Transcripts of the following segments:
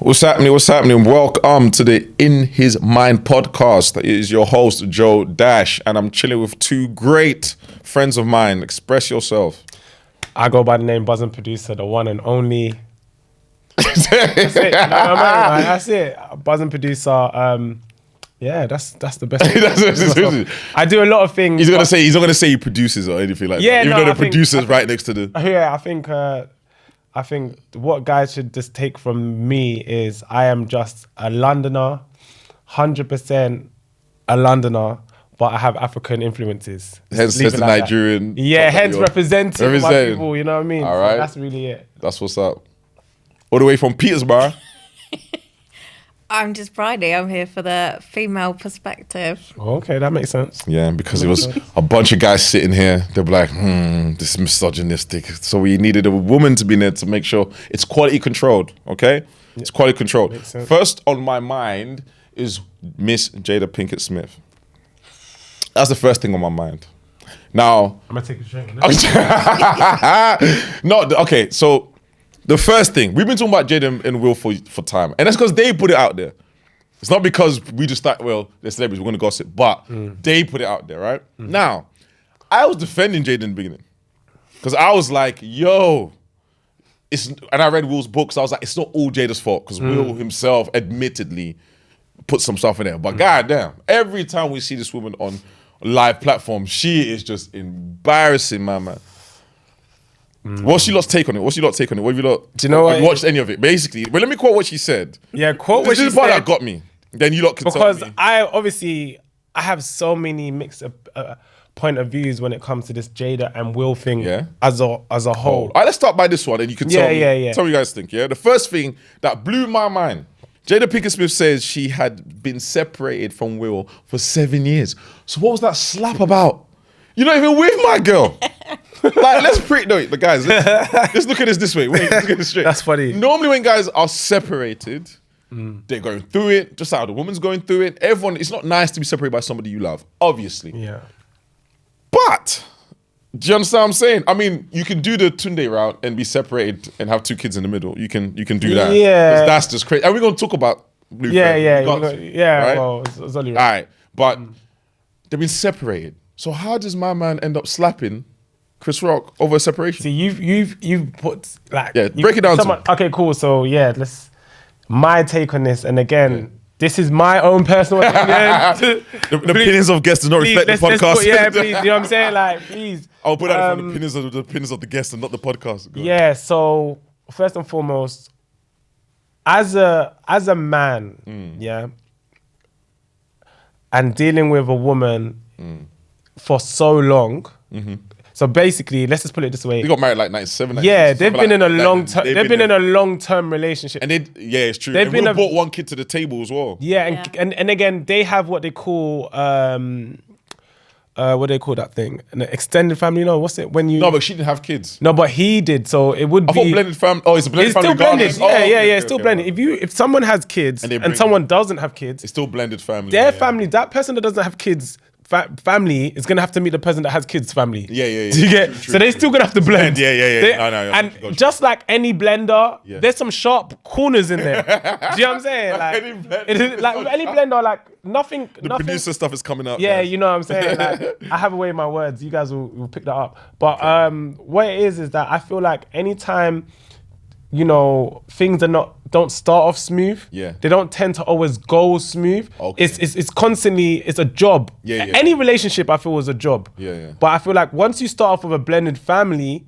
What's happening? What's happening? Welcome to the In His Mind podcast. It is your host, Joe Dash, and I'm chilling with two great friends of mine. Express yourself. I go by the name Buzzin the Producer, the one and only. That's it. That's it. Buzzin Producer. Yeah, that's the best. I do a lot of things. He's not gonna say he produces or anything like that. Even though the producer's right next to the. Yeah, I think what guys should just take from me is I am just a Londoner, 100% a Londoner, but I have African influences. Hence the like Nigerian. Yeah, hence representing my people, you know what I mean? All right. So that's really it. That's what's up. All the way from Petersburg. I'm just Bryony. I'm here for the female perspective. Okay, that makes sense. Yeah, because it was a bunch of guys sitting here. They're like, this is misogynistic. So we needed a woman to be there to make sure it's quality controlled, okay? It's quality controlled. First on my mind is Miss Jada Pinkett Smith. That's the first thing on my mind. Now... I'm going to take a drink. Okay, so... The first thing, we've been talking about Jada and Will for time. And that's because they put it out there. It's not because we just thought, well, they're celebrities, we're going to gossip. But they put it out there, right? Now, I was defending Jada in the beginning. Because I was like, yo. And I read Will's books. I was like, it's not all Jada's fault. Because Will himself admittedly put some stuff in there. But goddamn, every time we see this woman on live platforms, she is just embarrassing, man. What's your lot's take on it? What have you lot? Do you know what? Have you watched any of it? Basically, but let me quote what she said. Yeah, quote what she said. This is the part that got me. Then you lot can tell me. Because I have so many mixed point of views when it comes to this Jada and Will thing as a whole. All right, let's start by this one, and you can tell me. Tell me what you guys think. Yeah, the first thing that blew my mind. Jada Pinkett Smith says she had been separated from Will for 7 years. So what was that slap about? You're not even with my girl. Like, let's the guys. Let's look at this way. Wait, let's get this straight. That's funny. Normally, when guys are separated, they're going through it. Just how the woman's going through it. Everyone. It's not nice to be separated by somebody you love, obviously. Yeah. But do you understand what I'm saying? I mean, you can do the Tunde route and be separated and have two kids in the middle. You can do that. Yeah. That's just crazy. And we're gonna talk about Blue Yeah. right? Well, it's only right. All right, but they've been separated. So how does my man end up slapping Chris Rock over a separation? See, you've put like break it down to me. Okay, cool. So yeah, my take on this, and again, this is my own personal opinion. the opinions of guests do not reflect the podcast. Please, you know what I'm saying? Like, please. I'll put that from the opinions of the guests and not the podcast. Yeah. So first and foremost, as a man, and dealing with a woman for so long. So basically, let's just put it this way. They got married like 97. Yeah, they've been in a long-term relationship. And it's true. They've brought one kid to the table as well. Yeah, and again, they have what they call what do they call that thing? An extended family? No, what's it when you? No, but she didn't have kids. No, but he did. So it would be. I thought blended family. Oh, it's a blended family. It's still blended. Yeah, It's still blended. If someone has kids and someone doesn't have kids, it's still blended family. Their family, that person that doesn't have kids. Family is gonna have to meet the person that has kids' family. Yeah. Do you get? So they're still gonna have to blend. Yeah. No, and just like any blender, there's some sharp corners in there. Do you know what I'm saying? Like with any blender, like nothing. The producer stuff is coming up. Yeah, guys. you know what I'm saying. Like, I have a way in my words. You guys will pick that up. But what it is that I feel like anytime, things don't start off smooth. Yeah. They don't tend to always go smooth. Okay. It's constantly, it's a job. Yeah. Any relationship I feel is a job. Yeah. But I feel like once you start off with a blended family,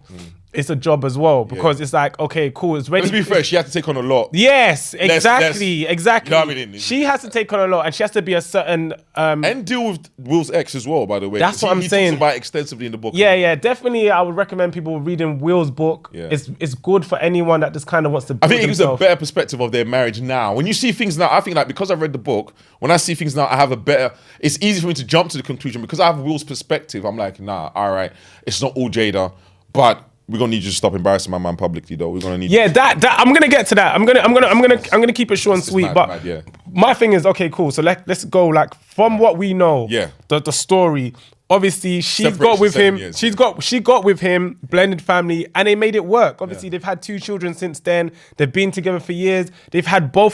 it's a job as well because it's like, okay, cool. It's ready. Let's be fair, she had to take on a lot. Yes, exactly. You know what I mean? She has to take on a lot and she has to be a certain... and deal with Will's ex as well, by the way. That's what I'm saying. He talks about it extensively in the book. Yeah, definitely. I would recommend people reading Will's book. Yeah. It's good for anyone that just kind of wants to build I think it gives a himself. better perspective of their marriage now. When you see things now, I think like because I've read the book, when I see things now, I have a better... It's easy for me to jump to the conclusion because I have Will's perspective. I'm like, nah, all right, it's not all Jada, but... We're gonna need you to stop embarrassing my man publicly, though. We're gonna need. Yeah, that I'm gonna get to that. I'm gonna keep it short and sweet. My thing is okay, cool. So let's go like from what we know. Yeah. The story obviously she's Separation got with 7 him. years, She got with him, blended family, and they made it work. Obviously, they've had 2 children since then. They've been together for years. They both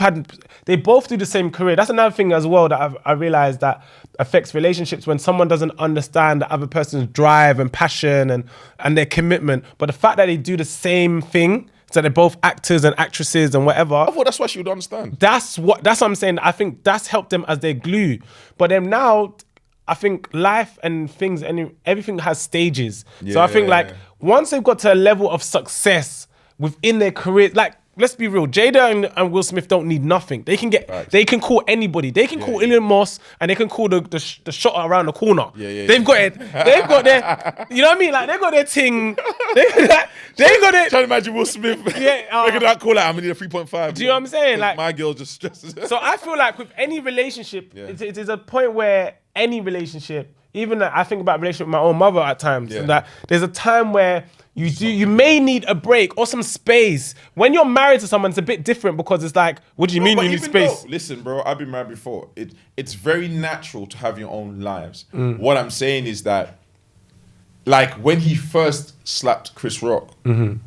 do the same career. That's another thing as well that I realized that affects relationships when someone doesn't understand the other person's drive and passion and their commitment. But the fact that they do the same thing, so they're both actors and actresses and whatever. I thought that's why she would understand. That's what I'm saying. I think that's helped them as their glue. But then now, I think life and things and everything has stages. So I think like once they've got to a level of success within their career, like let's be real, Jada and Will Smith don't need nothing. They can they can call anybody. They can call Elon Musk and they can call the shot around the corner. They've got it. They've got their, you know what I mean? Like they've got their thing. They got it. Trying to imagine Will Smith making that call out. I'm gonna need a 3.5. Do you know what I'm saying? Like my girl just stresses. So I feel like with any relationship, it is a point where any relationship, even I think about relationship with my own mother at times, that there's a time where you may need a break or some space. When you're married to someone, it's a bit different because it's like, what do you mean you need space? Listen, bro, I've been married before. It's very natural to have your own lives. What I'm saying is that, like when he first slapped Chris Rock, a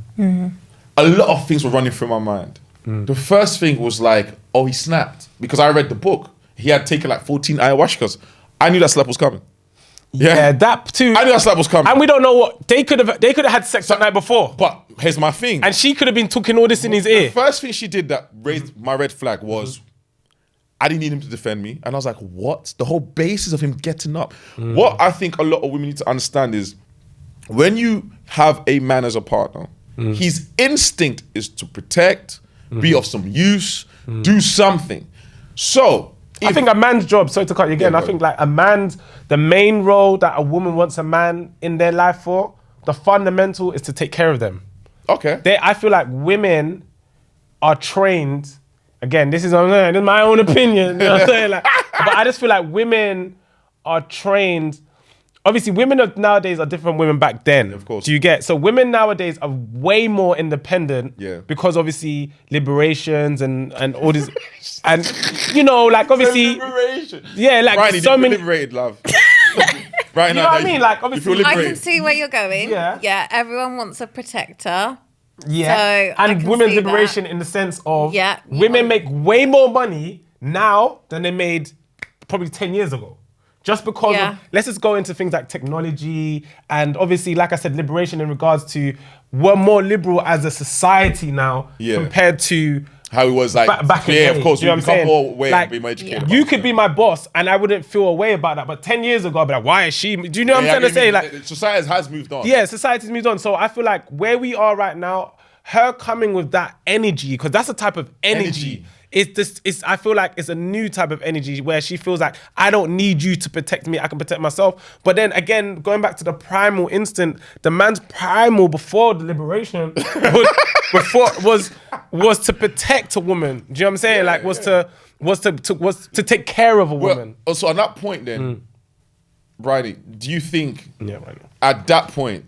lot of things were running through my mind. The first thing was like, oh, he snapped. Because I read the book. He had taken like 14 ayahuascas. I knew that slap was coming. Yeah, that too. I knew that slap was coming. And we don't know what they could have had sex that night before. But here's my thing. And she could have been talking all this in his ear. The first thing she did that raised my red flag was I didn't need him to defend me. And I was like, what? The whole basis of him getting up. What I think a lot of women need to understand is when you have a man as a partner, his instinct is to protect, be of some use, do something. So I think a man's job, sorry to cut you again, I think like the main role that a woman wants a man in their life for, the fundamental is to take care of them. Okay. I feel like women are trained, again, this is my own opinion, you know what I'm saying? Like, but I just feel like women are trained. Obviously, women nowadays are different from women back then. Of course. Do you get? So women nowadays are way more independent because obviously liberations and all this, and you know, like obviously, liberation. Yeah, like Bryony, so many. Liberated, love. Right You now, know what I mean? Like obviously, I can see where you're going. Yeah. Everyone wants a protector. Yeah, So and women's liberation in the sense of women make way more money now than they made probably 10 years ago. Just because of, let's just go into things like technology and obviously, like I said, liberation in regards to we're more liberal as a society now compared to how it was like back in the day. of course, you know what I'm saying? more aware like, and be more educated. You could be my boss and I wouldn't feel a way about that, but 10 years ago I'd be like, why is she? Do you know what I'm trying to say? Like, society has moved on. Yeah, society's moved on. So I feel like where we are right now, her coming with that energy, because that's a type of energy. I feel like it's a new type of energy where she feels like I don't need you to protect me, I can protect myself. But then again, going back to the primal instinct, the man's primal before the liberation was to protect a woman. Do you know what I'm saying? Was to take care of a woman. So on that point then, Bryony, do you think at that point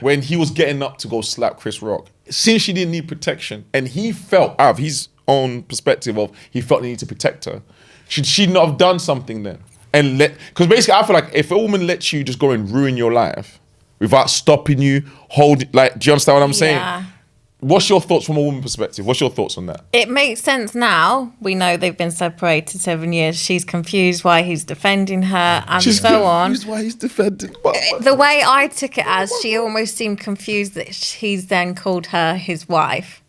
when he was getting up to go slap Chris Rock, since she didn't need protection and he felt out of his own perspective of he felt the need to protect her, should she not have done something then? And because basically I feel like if a woman lets you just go and ruin your life without stopping you, do you understand what I'm saying? What's your thoughts from a woman perspective? What's your thoughts on that? It makes sense now. We know they've been separated 7 years. She's confused why he's defending her and so on. She's confused why he's defending. The way I took it as she almost seemed confused that he's then called her his wife.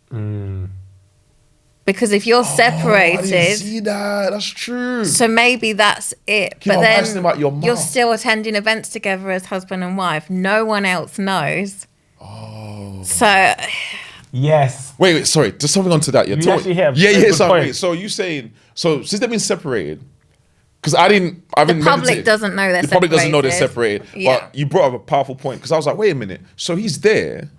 Because if you're separated, I didn't see that. That's true. So maybe that's it. But then about your you're still attending events together as husband and wife. No one else knows. So yes. Wait, sorry. Just something onto that. Sorry. So you saying since they've been separated, because the public doesn't know they're separated. The public doesn't know they're separated. Yeah. But you brought up a powerful point because I was like, wait a minute. So he's there,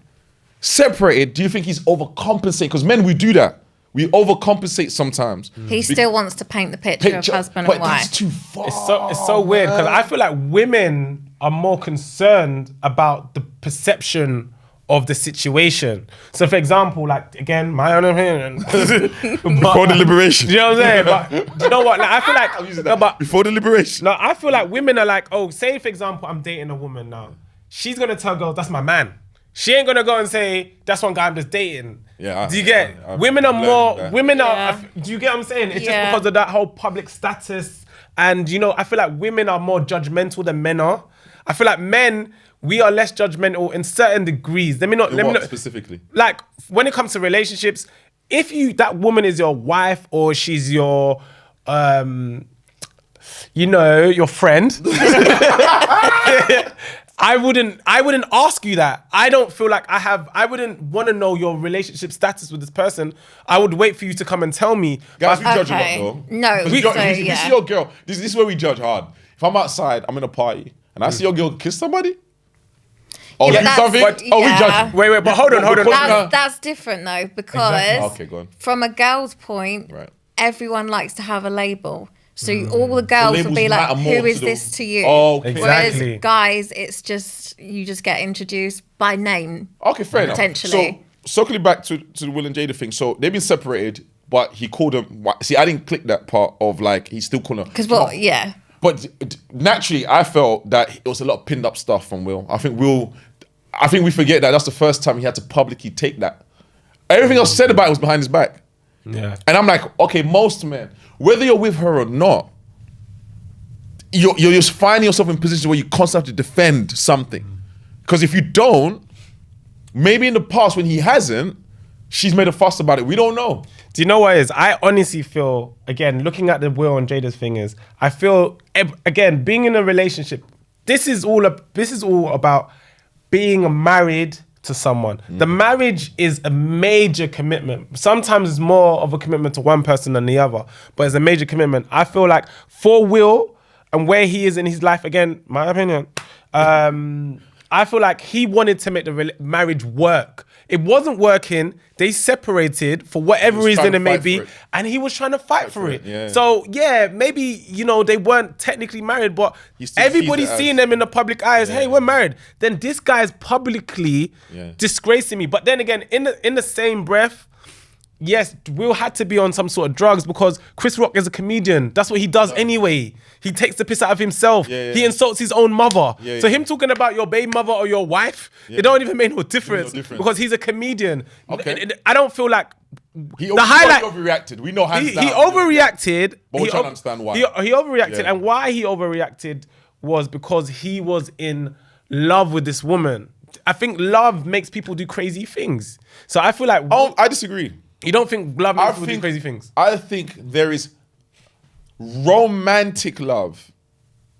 separated. Do you think he's overcompensating? Because men, we do that. We overcompensate sometimes. He still wants to paint the picture of husband and wife. But that's too far. It's so weird because I feel like women are more concerned about the perception of the situation. So for example, like again, my own opinion. Before the liberation. You know what I'm saying? But do you know what? Like, I feel like I'm using that. Before the liberation. no, I feel like women are like, oh, say for example, I'm dating a woman now. She's gonna tell girls that's my man. She ain't gonna go and say that's one guy I'm just dating. Yeah. Do you get? Women are more. Women are. Do you get what I'm saying? It's just because of that whole public status, and you know, I feel like women are more judgmental than men are. I feel like men, we are less judgmental in certain degrees. Let me not specifically. Like when it comes to relationships, if that woman is your wife or she's your your friend, I wouldn't ask you that. I don't feel like I wouldn't want to know your relationship status with this person. I would wait for you to come and tell me. Guys, we judge a lot though. No, this is your girl. This is where we judge hard. If I'm outside, I'm in a party, and I see your girl kiss somebody, or do something, we judge. Wait, but hold on. That's different though, because Okay, go on. from a girl's point, Right. everyone likes to have a label. So all the girls will be like, who is this to you? Okay. Exactly. Whereas guys, it's just, you just get introduced by name. Okay, fair enough. Potentially. So, circling back to the Will and Jada thing. So, they've been separated, but he called them... See, I didn't click that part of like, he's still calling them... Because But naturally, I felt that it was a lot of pinned up stuff from Will. I think we forget that that's the first time he had to publicly take that. Everything else said about it was behind his back. Yeah. And I'm like, okay, most men, whether you're with her or not, you're just finding yourself in positions where you constantly have to defend something. Because if you don't, maybe in the past when he hasn't, she's made a fuss about it. We don't know. Do you know what it is? I honestly feel, again, looking at the Will and Jada's thing is, I feel, again, being in a relationship, this is all about being married to someone. The marriage is a major commitment. Sometimes it's more of a commitment to one person than the other, but it's a major commitment. I feel like for Will and where he is in his life, again, my opinion, I feel like he wanted to make the marriage work. It wasn't working. They separated for whatever reason it may be, and he was trying to fight for it. Yeah. So yeah, maybe they weren't technically married, but everybody's seeing them in the public eye as, hey, we're married. Then this guy's publicly disgracing me. But then again, in the same breath, yes, Will had to be on some sort of drugs because Chris Rock is a comedian. That's what he does anyway. He takes the piss out of himself. He insults his own mother. So him talking about your baby mother or your wife, it don't even make no difference because he's a comedian. Okay. I don't feel like he overreacted. We know hands down. He overreacted. But we're trying to understand why. He overreacted, and why he overreacted was because he was in love with this woman. I think love makes people do crazy things. So I feel like I disagree. You don't think love makes people do crazy things? I think there is romantic love,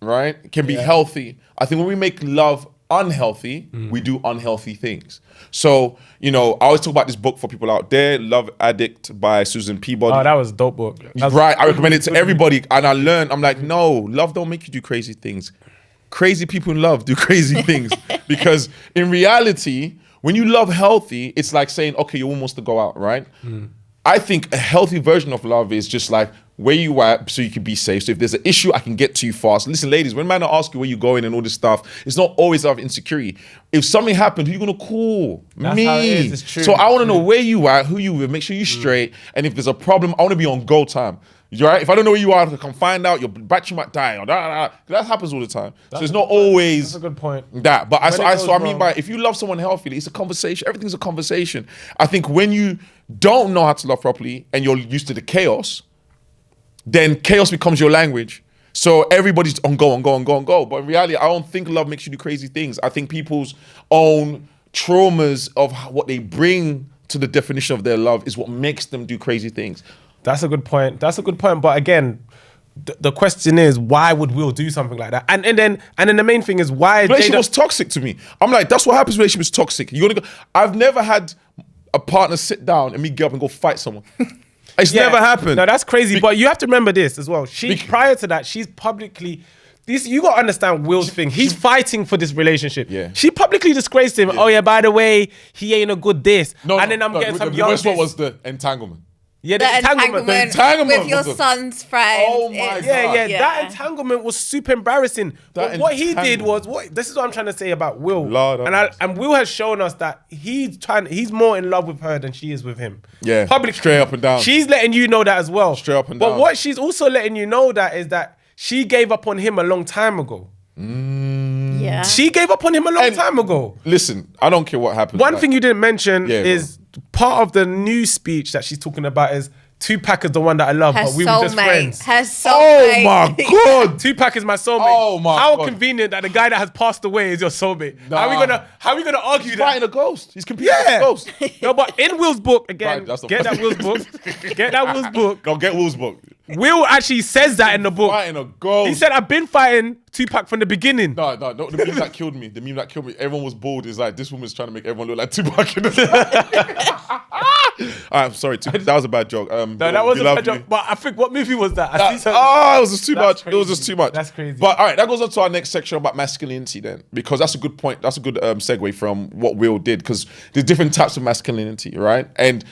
right? Can be healthy. I think when we make love unhealthy, we do unhealthy things. So, I always talk about this book for people out there, Love Addict by Susan Peabody. Oh, that was a dope book. Right, I recommend it to everybody. And I learned, I'm like, no, love don't make you do crazy things. Crazy people in love do crazy things. Because in reality, when you love healthy, it's like saying, okay, your woman wants to go out, right? I think a healthy version of love is just like where you at so you can be safe. So if there's an issue, I can get to you fast. Listen, ladies, when men ask you where you're going and all this stuff, it's not always out of insecurity. If something happened, who you gonna call? That's Me. How it is. It's true. So I want to know where you at, who you with, make sure you're straight. And if there's a problem, I want to be on go time. You right? If I don't know where you are, I can find out. Your battery might die. Or that happens all the time. So it's not always. That's a good point. That, but I mean by if you love someone healthily, it's a conversation. Everything's a conversation. I think when you don't know how to love properly and you're used to the chaos, then chaos becomes your language. So everybody's on go. But in reality, I don't think love makes you do crazy things. I think people's own traumas of what they bring to the definition of their love is what makes them do crazy things. That's a good point. But again, the question is, why would Will do something like that? And then the main thing is why relationship was toxic to me. I'm like, that's what happens when relationship is toxic. You're gonna go. I've never had a partner sit down and me get up and go fight someone. It's never happened. No, that's crazy. But you have to remember this as well. Prior to that, she's publicly. You got to understand Will's thing. He's fighting for this relationship. Yeah. She publicly disgraced him. Yeah. Oh yeah, by the way, he ain't a good this. And then I'm getting some young. The worst one was the entanglement. Yeah, the entanglement, The entanglement with your was a- son's friend. Oh my It's- God. Yeah, that entanglement was super embarrassing. But what he did was this is what I'm trying to say about Will. Lord have mercy. And Will has shown us that he's more in love with her than she is with him. Yeah, Publicly. straight up and down. She's letting you know that as well. Straight up and but down. what she's also letting you know that is that she gave up on him a long time ago. Yeah. She gave up on him a long time ago. Listen, I don't care what happens. One like- thing you didn't mention Yeah, is part of the new speech that she's talking about is Tupac is the one that I love, Her but we were just soulmate. friends. Her Oh soulmate. my God. Tupac is my soulmate. Oh my How God. convenient that the guy that has passed away is your soulmate. Nah. How are we gonna argue He's that? fighting a ghost. He's competing Yeah. with a ghost. No, but in Will's book again, Right, that's the get first- that Will's book. Get that Will's book. Go get Will's book. Will actually says that in the book. Fighting a ghost. He said, "I've been fighting Tupac from the beginning." No, the meme that killed me. The meme that killed me. Everyone was bored. Is like, this woman's trying to make everyone look like Tupac. I'm sorry. That was a bad joke. No, that wasn't a joke. But I think, what movie was that? I see something- It was just too That's much. It was just too much. That's crazy. But all right, that goes on to our next section about masculinity then, because that's a good point. That's a good segue from what Will did, because there's different types of masculinity, right? And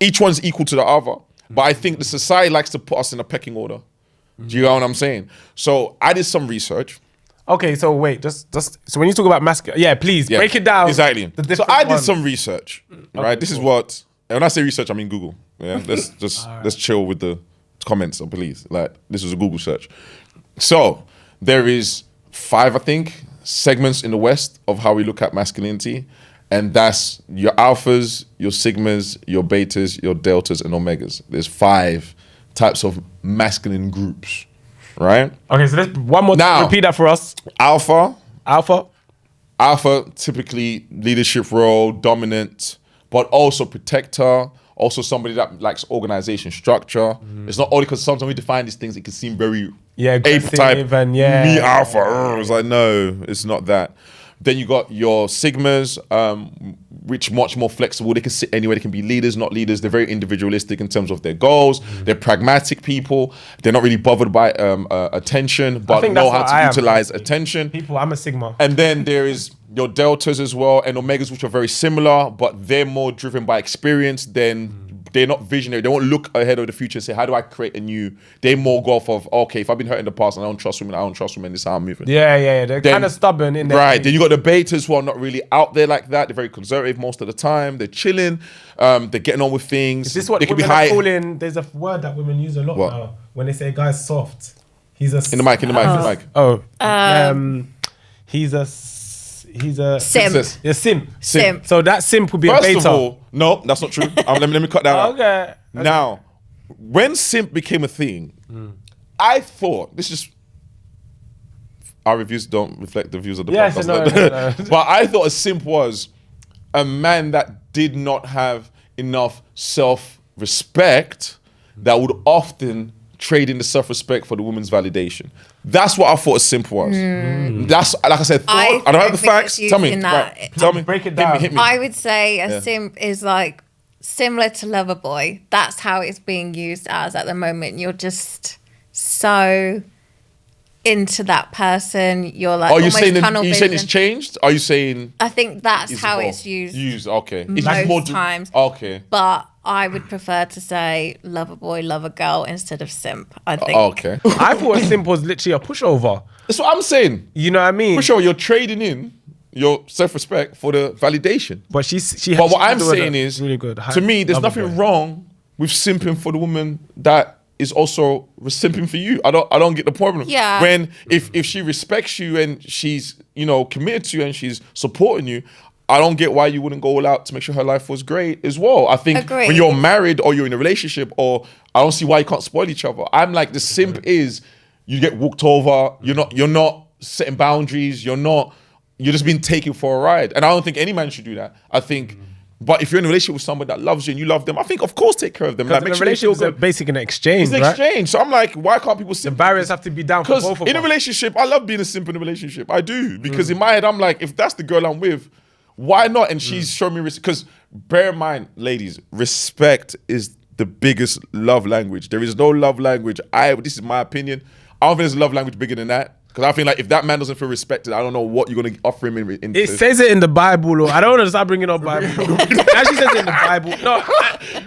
each one's equal to the other. But I think the society likes to put us in a pecking order. Do you know what I'm saying? So I did some research. Okay, so wait, just so when you talk about masculine, please Yeah, break it down. Exactly. the So different I did ones. some research, right? This is what, and when I say research, I mean Google. Yeah, let's chill with the comments, please. Like, this was a Google search. So there is 5, I think, segments in the West of how we look at masculinity, and that's your alphas, your sigmas, your betas, your deltas, and omegas. There's 5 types of masculine groups, right? Okay, so let's one more. Now- Repeat that for us. Alpha. Alpha. Typically leadership role, dominant, but also protector, also somebody that likes organization, structure. It's not only because sometimes we define these things, it can seem very aggressive ape-type, and me alpha. It's like, no, it's not that. Then you got your sigmas, which much more flexible. They can sit anywhere. They can be leaders, not leaders. They're very individualistic in terms of their goals. They're pragmatic people. They're not really bothered by attention, but think know that's how what to I am. utilize attention. People, I'm a Sigma. And then there is your deltas as well, and omegas, which are very similar, but they're more driven by experience than they're not visionary. They won't look ahead of the future and say, how do I create a new? They more go off of, okay, if I've been hurt in the past and I don't trust women, this is how I'm moving. Yeah. They're kind of stubborn in their Right. ways. Then you got the betas who are not really out there like that. They're very conservative most of the time. They're chilling. They're getting on with things. Is this what they can be women are high calling? There's a word that women use a lot What? now when they say a guy's soft. He's a in the mic. Oh, he's a Simp. Sis. a simp. Simp. So that simp would be a First beta. of all, no, that's not true. Let me cut that out. Okay. Now, when simp became a thing, I thought this is our reviews don't reflect the views of the Yes, podcast. no. But I thought a simp was a man that did not have enough self-respect that would often trade in the self-respect for the woman's validation. That's what I thought a simp was. That's, like I said, thought. I don't have the think facts. it's Tell me. using that. Right. Tell me. Break it Hit me, down. hit me. I would say a simp is like similar to Loverboy. That's how it's being used as at the moment. You're just so into that person. You're like, Are you almost saying tunnel you saying vision. it's changed? Are you saying I think that's it's how evolved? it's used Okay. most It's more times. Okay. But I would prefer to say lover boy, lover girl instead of simp. I think. Okay. I thought a simp was literally a pushover. That's what I'm saying. You know what I mean? For sure, you're trading in your self-respect for the validation. But she. But what I'm doing saying it is, really good. to me, there's Lover nothing boy. wrong with simping for the woman that is also simping for you. I don't get the problem. Yeah. When if she respects you and she's committed to you and she's supporting you, I don't get why you wouldn't go all out to make sure her life was great as well. I think Agreed. when you're married or you're in a relationship, or I don't see why you can't spoil each other. I'm like, the simp is you get walked over. You're not setting boundaries. You're just being taken for a ride. And I don't think any man should do that. I think. But if you're in a relationship with someone that loves you and you love them, I think, of course, take care of them. Like, Because make the sure they feel relationship is good. basically an exchange, It's an right? exchange. So I'm like, why can't people The simp? barriers have to be down for Because both of in a us. relationship, I love being a simp in a relationship. I do. Because in my head, I'm like, if that's the girl I'm with, why not? And she's showing me respect. Because bear in mind, ladies, respect is the biggest love language. There is no love language. This is my opinion. I don't think there's a love language bigger than that. Because I feel like if that man doesn't feel respected, I don't know what you're going to offer him in It says it in the Bible, or I don't want to start bringing up Bible. It actually says it in the Bible. No,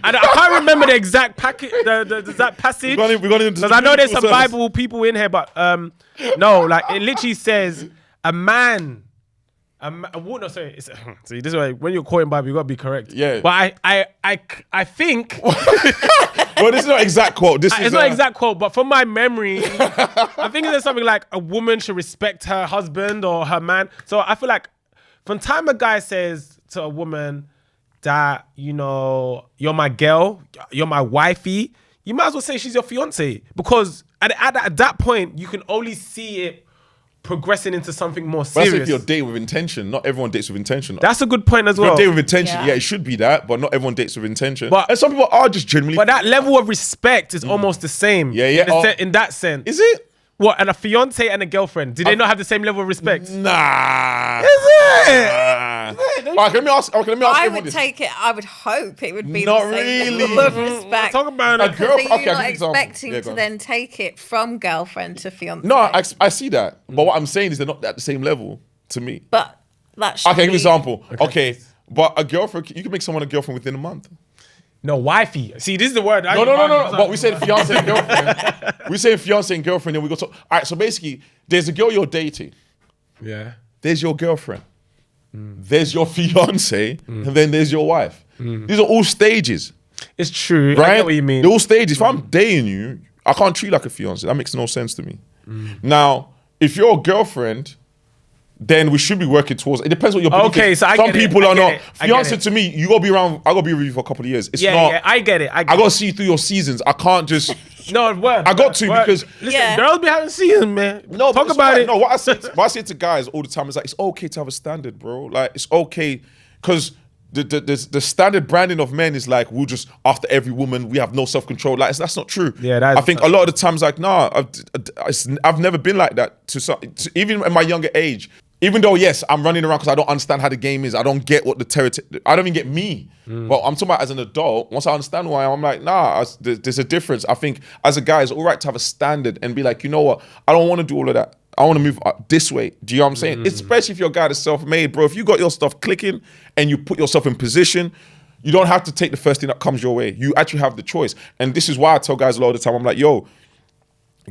I can't remember the exact packet, the exact passage. Because I know there's some Bible people in here, but no, like it literally says a man. No, sorry. See, this is why when you're quoting Bible, you gotta be correct. Yeah. But I think. Well, this is not exact quote. It's not exact quote, but from my memory, I think there's something like a woman should respect her husband or her man. So I feel like from time a guy says to a woman that, you know, you're my girl, you're my wifey, you might as well say she's your fiance, because at that point you can only see it progressing into something more serious. But that's if you're dating with intention. Not everyone dates with intention. That's a good point as well. If you're dating with intention, yeah, it should be that, but not everyone dates with intention. But, and some people are just genuinely. But that level of respect is almost the same. Yeah. In that sense. Is it? What, and a fiance and a girlfriend, do they not have the same level of respect? Nah. Is it? Alright, let me ask I would take it. I would hope it would be Not the same really. level of respect. Talk about A it. girl. So you're Okay, not I'll give you an expecting example. to then take it from girlfriend to fiance. No, I see that. But what I'm saying is they're not at the same level to me. But that should Okay, give me an be- example. Okay, but a girlfriend, you can make someone a girlfriend within a month. No, wifey. See, this is the word. No. But we said fiance and girlfriend. We say fiance and girlfriend, then we go to. All right, so basically, there's a girl you're dating. Yeah. There's your girlfriend. There's your fiance, and then there's your wife. These are all stages, It's true. right? I get what you mean. They're all stages. If I'm dating you, I can't treat you like a fiance. That makes no sense to me. Now, if you're a girlfriend, then we should be working towards. It depends what you're. Okay, so I some get it, people I are get not it, I get fiance it. to me. You gotta be around. I gotta be with you for a couple of years. It's not. Yeah, I get it. I gotta see you through your seasons. I can't just. No, word. I got to word. because Listen, Yeah. girls be having seasons, man. no, talk but it's about alright. it. No, what I say to guys all the time is like it's okay to have a standard, bro. Like it's okay because the standard branding of men is like we'll just after every woman we have no self control. Like that's not true. Yeah, that is I think a lot of the times like nah, I've never been like that to even in my younger age. Even though yes, I'm running around because I don't understand how the game is. I don't get what the territory. I don't even get me. But I'm talking about as an adult. Once I understand who I am, I'm like, nah. There's a difference. I think as a guy, it's all right to have a standard and be like, you know what? I don't want to do all of that. I want to move this way. Do you know what I'm saying? Especially if you're a guy that's self-made, bro. If you got your stuff clicking and you put yourself in position, you don't have to take the first thing that comes your way. You actually have the choice. And this is why I tell guys a lot of the time. I'm like, yo,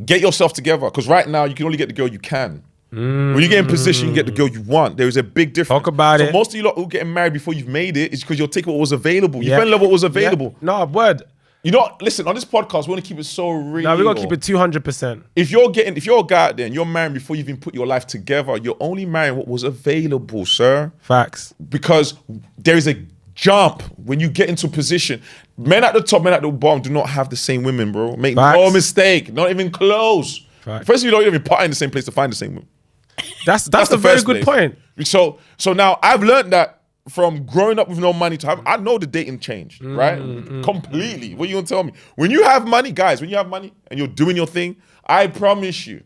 get yourself together because right now you can only get the girl you can. When you get in position, you get the girl you want. There is a big difference. Talk about it. So most of you lot who are getting married before you've made it is because you're taking what was available. You fell in love with what was available. Yeah. No, word. You know, listen, on this podcast, we want to keep it so real. No, we gotta keep it 200%. If you're a guy out there and you're married before you even put your life together, you're only marrying what was available, sir. Facts. Because there is a jump when you get into position. Men at the top, men at the bottom do not have the same women, bro. Make Facts. no mistake. Not even close. Facts. First, you don't even part in the same place to find the same women. That's the a very first good place. point. So now I've learned that from growing up with no money to have, I know the dating changed, right? Completely. What are you gonna tell me? When you have money, guys, when you have money and you're doing your thing, I promise you,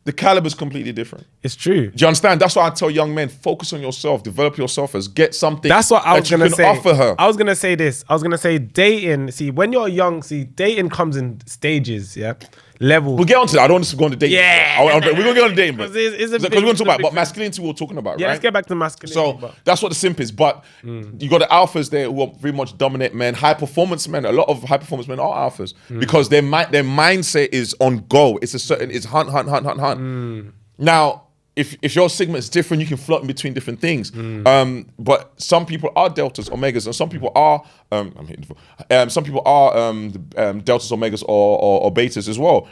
the caliber's completely different. It's true. Do you understand? That's why I tell young men, focus on yourself, develop yourself as get something That's what I was that you gonna can say. offer her. I was gonna say this. I was gonna say dating. See, when you're young, dating comes in stages. Yeah, levels. We'll get onto that. I don't want to go on the dating. Yeah. We're going to get on the dating, but It's a because big- we're going to it's a talk about big but thing. masculinity we're talking about, Yeah, right? let's get back to masculinity. So but- that's what the simp is. But you got the alphas there who are very much dominant men, high performance men. A lot of high performance men are alphas because their mindset is on go. It's hunt. Now, if your segment is different, you can float in between different things. But some people are deltas, omegas, and some people are some people are deltas, omegas, or betas as well.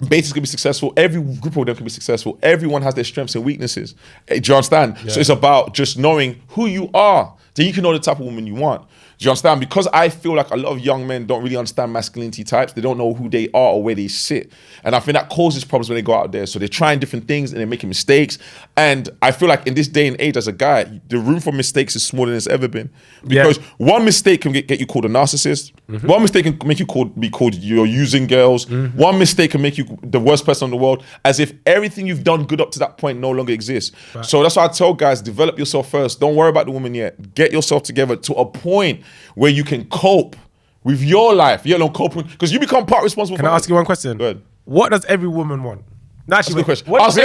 Betas can be successful. Every group of them can be successful. Everyone has their strengths and weaknesses. Do you understand? Yeah. So it's about just knowing who you are. Then you can know the type of woman you want. Do you understand? Because I feel like a lot of young men don't really understand masculinity types. They don't know who they are or where they sit. And I think that causes problems when they go out there. So they're trying different things and they're making mistakes. And I feel like in this day and age as a guy, the room for mistakes is smaller than it's ever been. Because one mistake can get you called a narcissist. One mistake can make you be called you're using girls. One mistake can make you the worst person in the world, as if everything you've done good up to that point no longer exists. Right. So that's why I tell guys, develop yourself first. Don't worry about the woman yet. Get yourself together to a point where you can cope with your life. You know, coping because you become part responsible. Can I ask you one question? Go ahead. What does every woman want? Nah, That's a good question. I'm not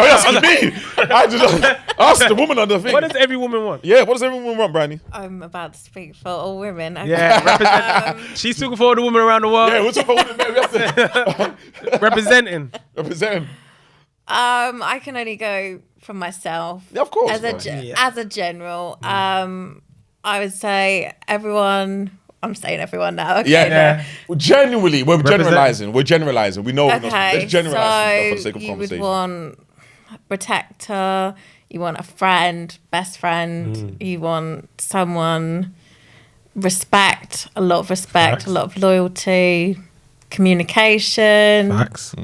asking me. I just asked the woman on the thing. What does every woman want? Yeah, what does every woman want, Bryony? I'm about to speak for all women. Okay. Yeah, she's talking for all the women around the world. Yeah, we're talking about women. We have to Representing. represent. I can only go from myself. Yeah, of course. As a man. as a general, I would say everyone. I'm saying everyone now. Okay. Yeah. Genuinely, we're generalizing. We're generalizing. We know. Okay. Let's generalize for the sake of you conversation. would want a protector. You want a friend, best friend. You want someone respect, a lot of respect, Facts. a lot of loyalty, communication. Facts.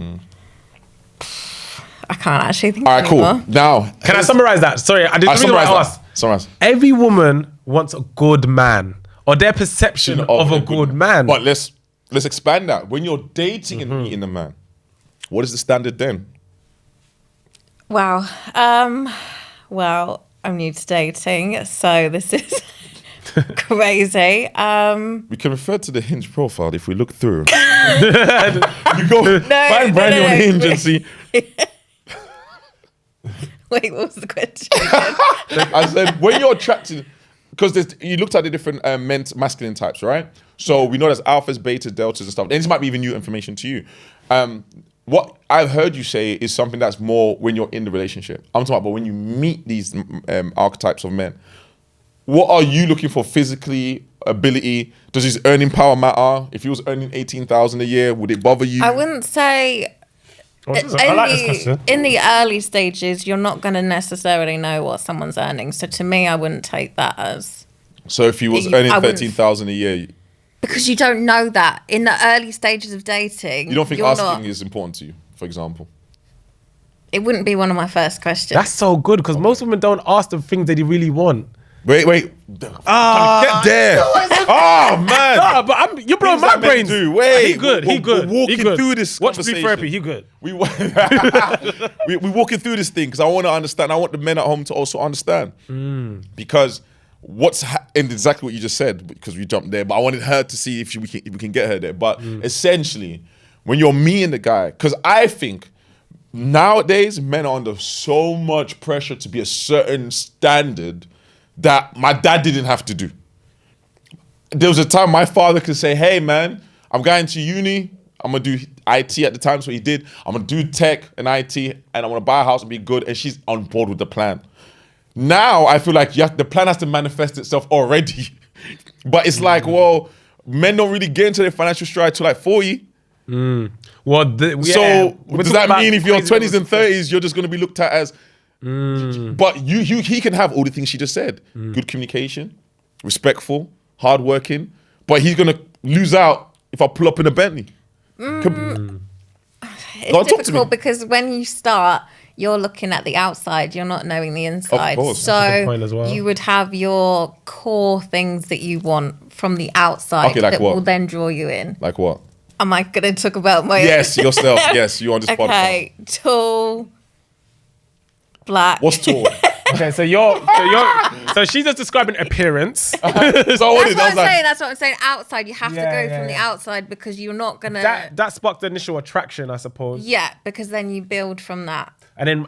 I can't actually think All right, anymore. cool. Now, Can I summarize that? Sorry, I didn't summarize ask. that. Summarize. Every woman wants a good man, or their perception of a good man. But let's expand that. When you're dating and meeting a man, what is the standard then? Wow. Well, I'm new to dating, so this is crazy. We can refer to the Hinge profile if we look through. You go find Bryony on Hinge and see. Wait, what was the question? I said, when you're attracted, because you looked at the different masculine types, right? So we know there's alphas, betas, deltas, and stuff. And this might be even new information to you. What I've heard you say is something that's more when you're in the relationship. I'm talking about when you meet these archetypes of men. What are you looking for physically, ability? Does his earning power matter? If he was earning 18,000 a year, would it bother you? I wouldn't say. I like this question. In the early stages, you're not going to necessarily know what someone's earning. So to me, I wouldn't take that as. So if he was I earning wouldn't- 13,000 a year, Because you don't know that. In the early stages of dating, you don't think you're asking not- is important to you, for example? It wouldn't be one of my first questions. That's so good because most women don't ask the things that they really want. Wait. Get there. Oh, man. Nah, but you're blowing Things my that men brains. do. Wait, He good. we're- He good. we're walking he good. through this Watch Blue conversation. Therapy. He good. We're walking through this thing because I want to understand. I want the men at home to also understand. Because and exactly what you just said, because we jumped there, but I wanted her to see if we can get her there. But essentially, when you're meeting the guy, because I think nowadays men are under so much pressure to be a certain standard that my dad didn't have to do. There was a time my father could say, hey man, I'm going to uni, I'm gonna do IT at the time, so he did. I'm gonna do tech and IT, and I'm gonna buy a house and be good, and she's on board with the plan. Now I feel like the plan has to manifest itself already. But it's like, well, men don't really get into their financial stride till like 40. Well, So does that mean if you're 20s and 30s? 30s, you're just gonna be looked at as but he can have all the things she just said. Good communication, respectful, hardworking, but he's gonna lose out if I pull up in a Bentley. It's Go on, talk to me. difficult because when you start, you're looking at the outside, you're not knowing the inside. course. That's a good So point as well. you would have your core things that you want from the outside Okay, like that what? will then draw you in. Like what? Am I going to talk about my Yes, yourself. Yes, you're on this podcast. Okay, tall, black. What's tall? Okay, so she's just describing appearance. So I wanted, That's I what was I'm like, saying. That's what I'm saying. Outside, you have Yeah, to go yeah, from the yeah. outside because you're not gonna. that sparked the initial attraction, I suppose. Yeah, because then you build from that. And then,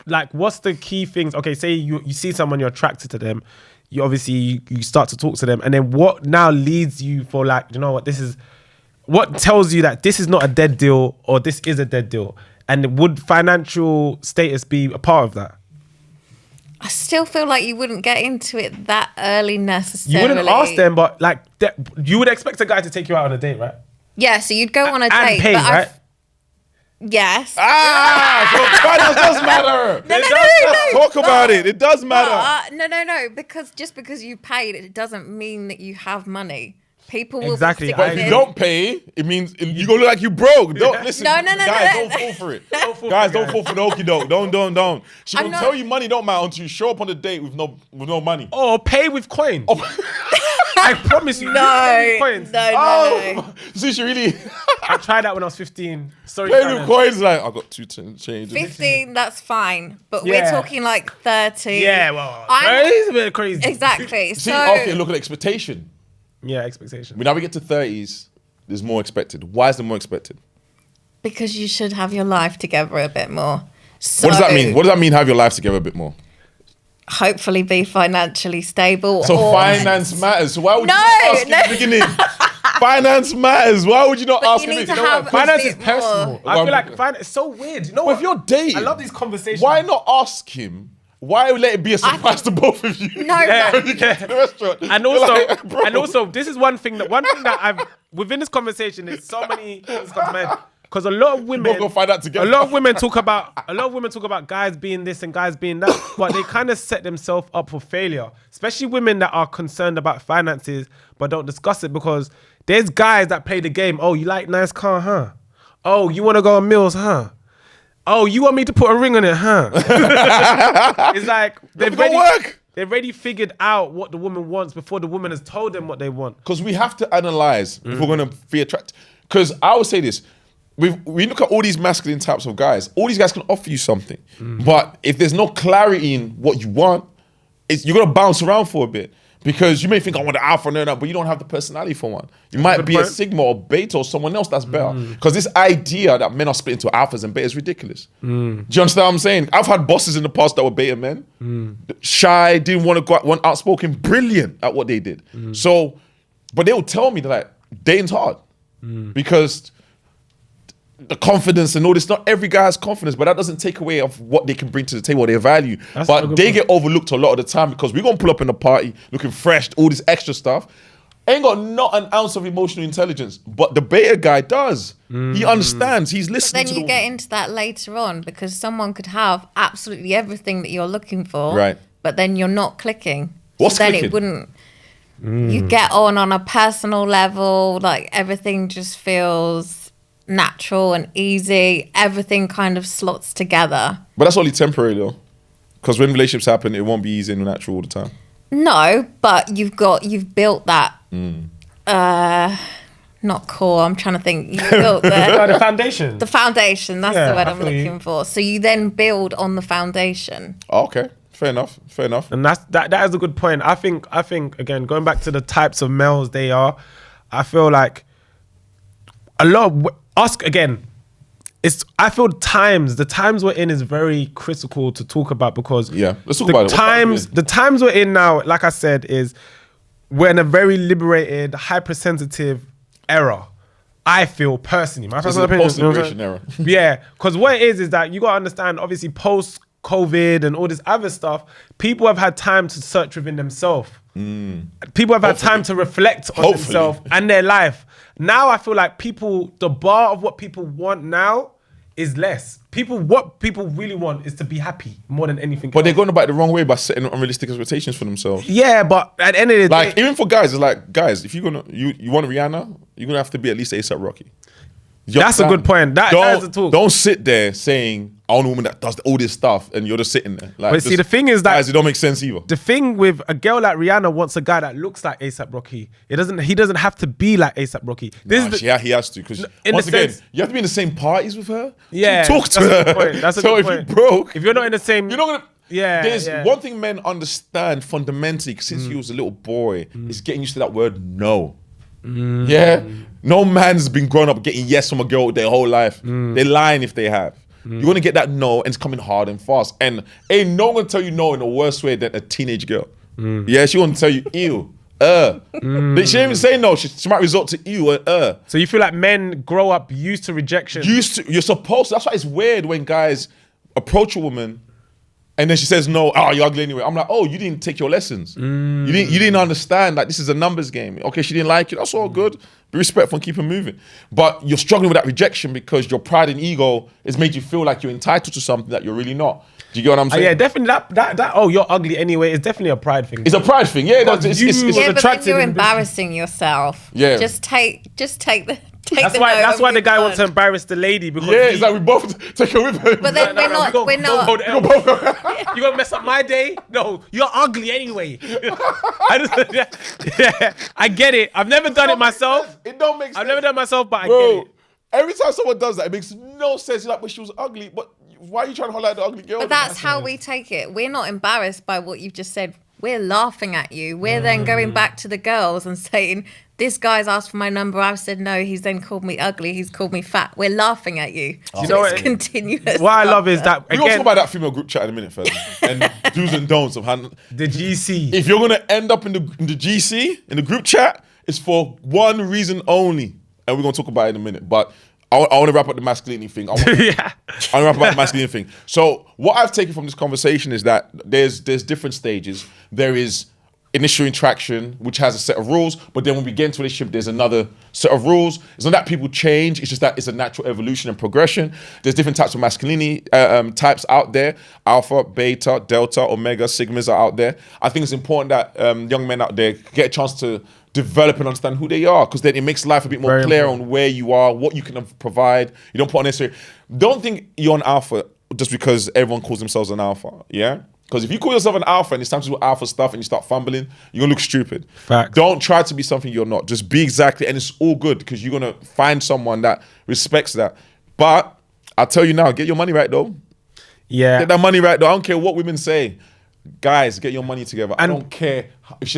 like, what's the key things? Okay, say you see someone, you're attracted to them. You obviously you start to talk to them, and then what now leads you for like, you know what, this is what tells you that this is not a dead deal or this is a dead deal, and would financial status be a part of that? I still feel like you wouldn't get into it that early You necessarily. wouldn't ask them, but like you would expect a guy to take you out on a date, right? Yeah, so you'd go on a And date, pay, but right? Yes. so finance does matter. No. Talk about it. It does matter. No. Because just because you paid, it doesn't mean that you have money. People will Exactly. Be But if you don't pay, it means you're gonna look like you broke. Don't listen. No. Guys, don't fall for it. Guys, don't fall for the okie doke. Don't. She I'm will not- tell you money don't matter until you show up on the date with no money. Or pay with coins. I promise you. No. Coins. No. See, she really I tried that when I was 15. Sorry. played Shannon. with coins. Like I got 2 change. 15, that's fine. But Yeah. we're talking like 30. Yeah, well, I'm- it's a bit crazy. Exactly. See, So okay, look at Yeah, expectation. Now we get to 30s. There's more expected. Why is there more expected? Because you should have your life together a bit more. So What does that mean? What does that mean, have your life together a bit more? hopefully be financially stable. So or finance matters. So why would you No, not ask in no. the beginning? Finance matters. Why would you not But ask you in the need to beginning? have Finance a is bit personal. more. I feel like finance is so weird. You know Well, what? if you're dating, I love these conversations. why not ask him? Why let it be a surprise to both of you? No, Yeah. but You get to the restaurant. And you're also, like, bro. and also, this is one thing that I've within this conversation. There's so many things come to mind because a lot of women both gonna find out together. A lot of women talk about guys being this and guys being that, but they kind of set themselves up for failure. Especially women that are concerned about finances but don't discuss it because there's guys that play the game. Oh, you like nice car, huh? Oh, you want to go on meals, huh? Oh, you want me to put a ring on it, huh? It's like It don't work. they've already figured out what the woman wants before the woman has told them what they want. Because we have to analyze if we're going to be attracted. Because I would say this. We look at all these masculine types of guys. All these guys can offer you something. But if there's no clarity in what you want, you're going to bounce around for a bit. Because you may think, I want an alpha, no, but you don't have the personality for one. You might be a sigma or beta or someone else that's better. Because this idea that men are split into alphas and betas is ridiculous. Do you understand what I'm saying? I've had bosses in the past that were beta men. Shy, didn't want to go out, weren't outspoken, brilliant at what they did. So, but they would tell me that like, dating's hard. Because the confidence and all this, not every guy has confidence, but that doesn't take away of what they can bring to the table, their value. That's a But good they point. get overlooked a lot of the time because we're going to pull up in the party looking fresh, all this extra stuff. Ain't got not an ounce of emotional intelligence, but the beta guy does. He understands, he's But listening then to you the get into that later on because someone could have absolutely everything that you're looking for, Right. but then you're not clicking. What's so then clicking? it wouldn't. You get on a personal level, like everything just feels natural and easy. Everything kind of slots together. But that's only temporary though. Because when relationships happen, it won't be easy and natural all the time. No, but you've built that. Not core. I'm trying to think. You built The foundation. the foundation. That's Yeah, the word I I'm feel you. looking for. So you then build on the foundation. Oh, okay, fair enough. And that is a good point. I think again, going back to the types of males they are, I feel like a lot of ask again. I feel the times we're in is very critical to talk about because Yeah, let's talk about it. What time is it? The times we're in now, like I said, is we're in a very liberated, hypersensitive era. I feel personally, my This is personal a opinion. post-liberation era. Yeah, because what it is that you got to understand, obviously, post-COVID and all this other stuff, people have had time to search within themselves. People have had time to reflect on Hopefully. themselves and their life. Now I feel like the bar of what people want now is less. What people really want is to be happy more than anything But else. they're going about it the wrong way by setting unrealistic expectations for themselves. Yeah, but at the end of the Like day, even for guys, it's like guys, if you want Rihanna, you're gonna have to be at least ASAP Rocky. You That's a understand? good point. That is the talk. Don't sit there saying I want a woman that does all this stuff and you're just sitting there. Like, But see, the thing is that- guys, it don't make sense either. the thing with a girl like Rihanna wants a guy that looks like ASAP Rocky. He doesn't have to be like ASAP Rocky. Yeah, he has to because in once the again, sense- you have to be in the same parties with her. Yeah, to talk to that's a her. good point. That's a so good if point. you broke, If you're not in the same, you're not gonna. Yeah, There's yeah. one thing men understand fundamentally since you was a little boy is getting used to that word no. Yeah, no man's been growing up getting yes from a girl their whole life. They're lying if they have. You're gonna get that no, and it's coming hard and fast. And ain't no one gonna tell you no in a worse way than a teenage girl. Yeah, she gonna tell you ew, But she didn't even say no. She might resort to ew or So you feel like men grow up used to rejection? You're supposed to. That's why it's weird when guys approach a woman and then she says no. Oh, you're ugly anyway. I'm like, oh, you didn't take your lessons. You didn't understand. Like, this is a numbers game. Okay, she didn't like you. That's all good. Be respectful and keep it moving. But you're struggling with that rejection because your pride and ego has made you feel like you're entitled to something that you're really not. Do you get what I'm saying? Yeah, definitely. That oh, you're ugly anyway. It's definitely a pride thing. It's a pride thing. Yeah, Because it's, you- it's, was Yeah, but then attracted you're in- embarrassing yourself. Yeah. Just take the. That's the why. note That's and why the move guy wants to on. embarrass the lady because yeah, it's like we both take it with him. But then we're not. don't- We're don't not. hold L. You gonna mess up my day? No, you're ugly anyway. Yeah, I get it. I've never done it myself. It don't make sense. I've never done it myself, but I Bro, get it. every time someone does that, it makes no sense. You're like, but she was ugly. But why are you trying to highlight the ugly girl? But that's how we take it. We're not embarrassed by what you've just said. We're laughing at you. We're then going back to the girls and saying, this guy's asked for my number. I've said no. He's then called me ugly. He's called me fat. We're laughing at you. You know it's what? continuous. What I love is that, We're going to talk again, about that female group chat in a minute, first. And do's and don'ts of how... the GC. If you're going to end up in the GC, in the group chat, it's for one reason only. And we're going to talk about it in a minute. But I want to wrap up the masculinity thing. I want to wrap up the masculinity thing. So what I've taken from this conversation is that there's different stages. There is initial interaction, which has a set of rules, but then when we get into a relationship, there's another set of rules. It's not that people change, it's just that it's a natural evolution and progression. There's different types of masculinity types out there. Alpha, beta, delta, omega, sigmas are out there. I think it's important that young men out there get a chance to develop and understand who they are, because then it makes life a bit more clear on where you are, what you can provide. You don't put unnecessary. Don't think you're an alpha just because everyone calls themselves an alpha, yeah? Because if you call yourself an alpha and it's time to do alpha stuff and you start fumbling, you're gonna look stupid. Facts. Don't try to be something you're not. Just be exactly, and it's all good because you're gonna find someone that respects that. But I'll tell you now, get your money right though. Yeah. Get that money right though. I don't care what women say. Guys, get your money together. I don't care.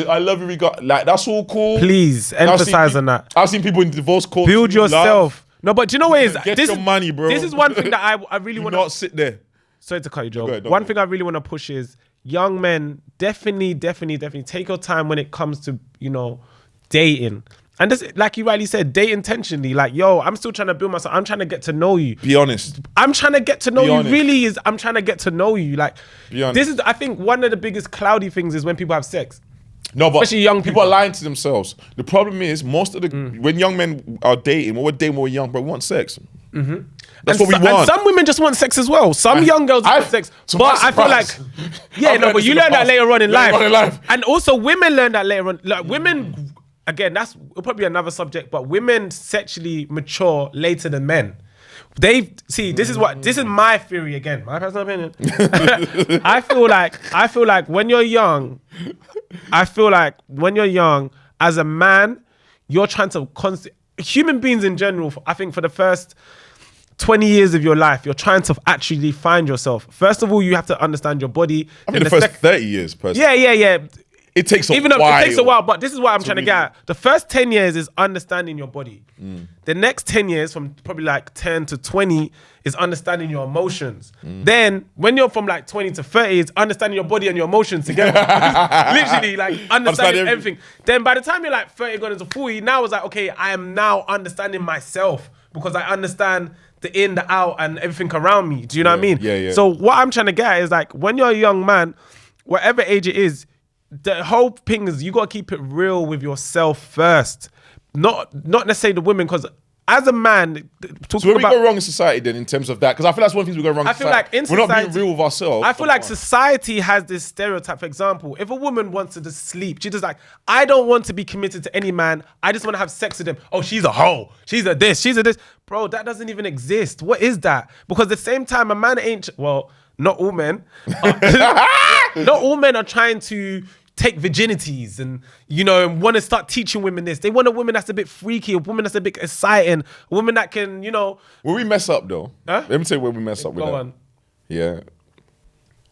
I love you. We got like that's all cool. Please emphasize on that. I've seen people in divorce court. Build yourself. No, but do you know what it is? Get your money, bro. This is one thing that I really want to not sit there. Sorry to cut you, Joe. Go ahead, One thing I really want to push is young men definitely take your time when it comes to, dating. And this, like you rightly said, date intentionally. Like, yo, I'm still trying to build myself. I'm trying to get to know you. Be honest. I'm trying to get to know Be you. honest. Really is. I'm trying to get to know you. Like, Be honest. this is, I think, one of the biggest cloudy things is when people have sex. No, but Especially young people are people. lying to themselves. The problem is most of the when young men are dating, when we're dating when we're young, but we want sex. Mm-hmm. That's what we want. And some women just want sex as well. Some young girls want sex. to But my I feel like, surprise, yeah, I've no, learned but this you in the learn that past. later on in Later on in life. life. And also women learn that later on. Like women, again, that's probably another subject, but women sexually mature later than men. They see, this is my theory again, my personal opinion. I feel like when you're young, as a man, you're trying to human beings in general, I think for the first 20 years of your life, you're trying to actually find yourself. First of all, you have to understand your body. I mean, the first 30 years, personally. Yeah. It takes a Even though while. it takes a while, but this is what I'm trying to get really- at. The first 10 years is understanding your body. The next 10 years, from probably like 10 to 20, is understanding your emotions. Then, when you're from like 20 to 30, it's understanding your body and your emotions together. Literally, like understanding everything. Then by the time you're like 30 going into 40, now it's like, okay, I am now understanding myself because I understand the in, the out, and everything around me. Do you know what I mean? Yeah. So what I'm trying to get at is like, when you're a young man, whatever age it is, the whole thing is you got to keep it real with yourself first. Not necessarily the women, because as a man, So where we go wrong in society then in terms of that? Because I feel that's one of the things we go wrong in I feel society. like in We're not being society- real with ourselves. I feel like society has this stereotype. For example, if a woman wants to just sleep, she's just like, I don't want to be committed to any man. I just want to have sex with him. Oh, she's a hoe. She's a this. She's a this. Bro, that doesn't even exist. What is that? Because at the same time, a man ain't, well, not all men. Not all men are trying to take virginities and, want to start teaching women this. They want a woman that's a bit freaky, a woman that's a bit exciting, a woman that can, Where we mess up though, Huh? let me tell you where we mess up with Go that. on. Yeah.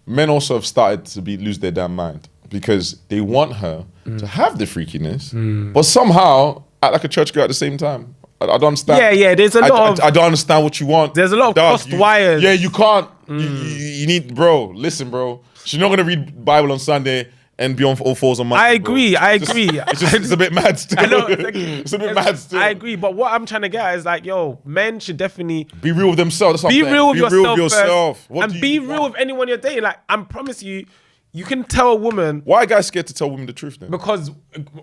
Men also have started to lose their damn mind because they want her to have the freakiness, but somehow act like a church girl at the same time. I don't understand. Yeah, there's a lot of... I don't understand what you want. There's a lot of crossed wires. Yeah, you can't. You need, bro. Listen, bro. She's not gonna read Bible on Sunday and be on all fours on Monday. I agree. It's a bit mad still. I know, It's a bit mad still. I agree, but what I'm trying to get at is like, yo, men should definitely Be real with themselves. That's what be I'm saying. real with Be real with yourself first, What and do be you real want? with anyone you're dating. Like, I promise you, you can tell a woman Why are guys scared to tell women the truth then? because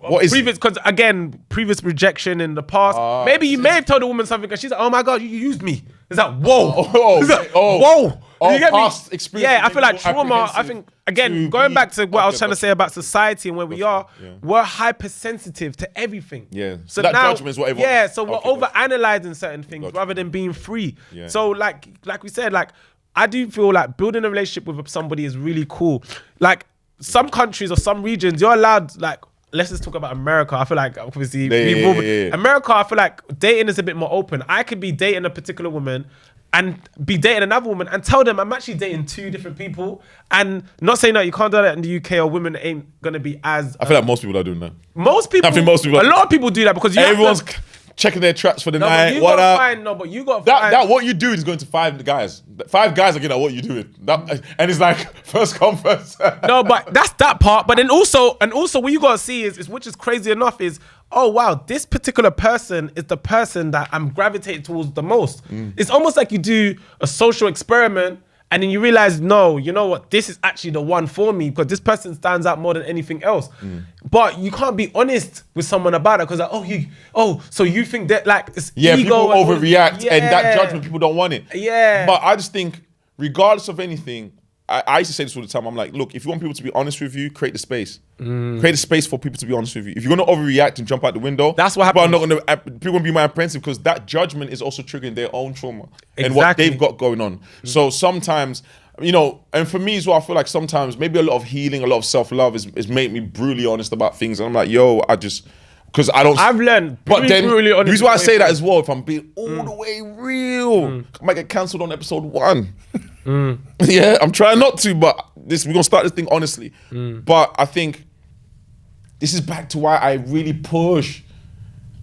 What is previous rejection in the past. Maybe you may have told a woman something and she's like, oh my God, you used me. It's like, whoa. It's like, whoa. You get me? Past experience. Yeah, I feel like more trauma, I apprehensive think, again, to going be- back to what I was Okay, trying to gotcha. say about society and where we are, Yeah. we're hypersensitive to everything. Yeah. So that judgment is what everyone- Yeah, so we're Okay, over gotcha. analyzing certain things Gotcha. rather than being free. Yeah. So like we said, like, I do feel like building a relationship with somebody is really cool. Like, some countries or some regions, you're allowed, like let's just talk about America. I feel like obviously Yeah. America, I feel like dating is a bit more open. I could be dating a particular woman and be dating another woman and tell them I'm actually dating two different people, and not saying that you can't do that in the UK or women ain't gonna be as. I feel like most people are doing that. Most people. I think most people. A lot of people do that because everyone's checking their traps for the night. What up? But you got that what you do is going to 5 guys. 5 guys are getting at what you doing. And it's like first come first. No, but that's that part. But then also what you gotta see is which is crazy enough is, oh wow, this particular person is the person that I'm gravitating towards the most. It's almost like you do a social experiment and then you realize, no, you know what, this is actually the one for me because this person stands out more than anything else. But you can't be honest with someone about it because like, so you think that like it's ego. People overreact and that judgment, people don't want it. Yeah. But I just think, regardless of anything, I used to say this all the time. I'm like, look, if you want people to be honest with you, create the space. Create a space for people to be honest with you. If you're going to overreact and jump out the window, that's what happens. People are going to be more apprehensive because that judgment is also triggering their own trauma and what they've got going on. So sometimes, you know, and for me as well, I feel like sometimes maybe a lot of healing, a lot of self-love is made me brutally honest about things. And I'm like, yo, because I've learned, but then really honest. The reason why I say that as well, if I'm being all the way real, I might get cancelled on episode 1. Yeah, I'm trying not to, but we're gonna start this thing honestly. But I think this is back to why I really push.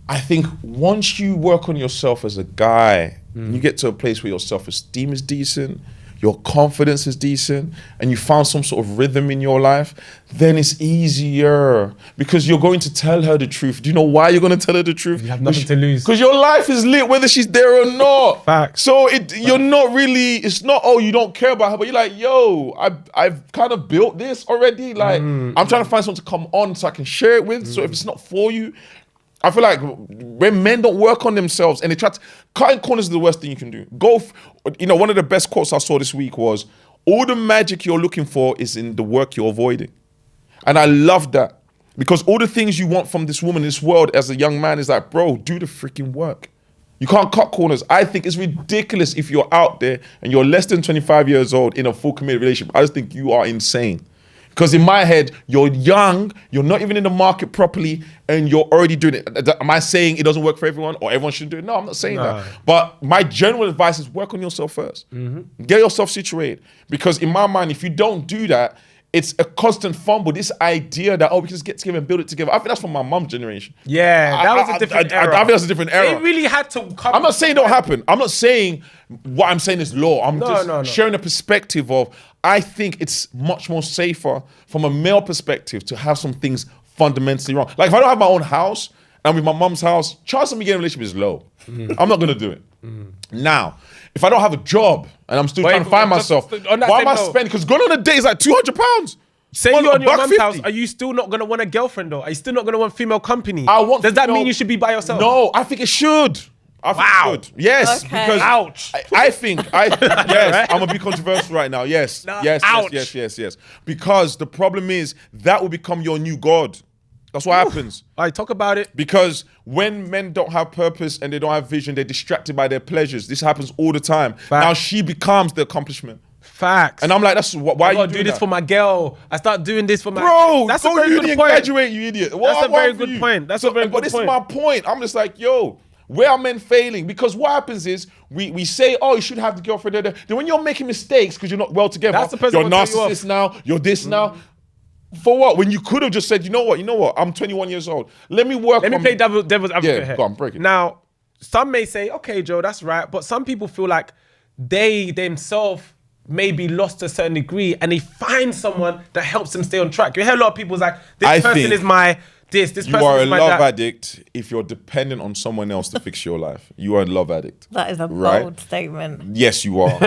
I think once you work on yourself as a guy, you get to a place where your self-esteem is decent, your confidence is decent, and you found some sort of rhythm in your life, then it's easier because you're going to tell her the truth. Do you know why you're going to tell her the truth? You have nothing to lose. Because your life is lit whether she's there or not. Facts. So you're not really, it's not, oh, you don't care about her, but you're like, yo, I've kind of built this already. Like, I'm trying to find someone to come on so I can share it with. So if it's not for you, I feel like when men don't work on themselves and they try to, cutting corners is the worst thing you can do. One of the best quotes I saw this week was, all the magic you're looking for is in the work you're avoiding. And I love that because all the things you want from this woman, this world as a young man is like, bro, do the freaking work. You can't cut corners. I think it's ridiculous if you're out there and you're less than 25 years old in a full committed relationship. I just think you are insane. Because in my head, you're young, you're not even in the market properly, and you're already doing it. Am I saying it doesn't work for everyone or everyone should do it? No, I'm not saying that. But my general advice is work on yourself first. Get yourself situated. Because in my mind, if you don't do that, it's a constant fumble. This idea that, we can just get together and build it together. I think that's from my mum's generation. Yeah, that was a different era. I think that's a different era. It really had to come. I'm not saying it don't happen. I'm not saying what I'm saying is law. I'm just sharing a perspective of, I think it's much more safer from a male perspective to have some things fundamentally wrong. Like if I don't have my own house and with my mum's house, chance of me getting a relationship is low. I'm not gonna do it. Now, if I don't have a job and I'm still trying to find myself, why am I spending? Because going on a date is like £200. Say you're on your mum's house, are you still not gonna want a girlfriend though? Are you still not gonna want female company? Does that mean you should be by yourself? No, I think it should. I think it should. Yes, because ouch. I think yes, I'm gonna be controversial right now. Yes, yes. Because the problem is that will become your new god. That's what happens. All right, talk about it. Because when men don't have purpose and they don't have vision, they're distracted by their pleasures. This happens all the time. Facts. Now she becomes the accomplishment. Facts. And I'm like, that's why I gotta do this for my girl. I start doing this for my bro. That's go a very uni good and point. Graduate, you idiot. That's a very good point. That's a very good point. But this is my point. I'm just like, yo, where are men failing? Because what happens is we say, oh, you should have the girlfriend there. Then when you're making mistakes because you're not well together, that's the person you're narcissist now. You're this now. For what? When you could have just said, you know what? I'm 21 years old. Let me play devil's advocate here. Go on, break it. Now, some may say, okay, Joe, that's right. But some people feel like they themselves may be lost to a certain degree and they find someone that helps them stay on track. You hear a lot of people like, this person is my this person is my that. You are a love addict if you're dependent on someone else to fix your life. You are a love addict. That is a bold statement. Yes, you are.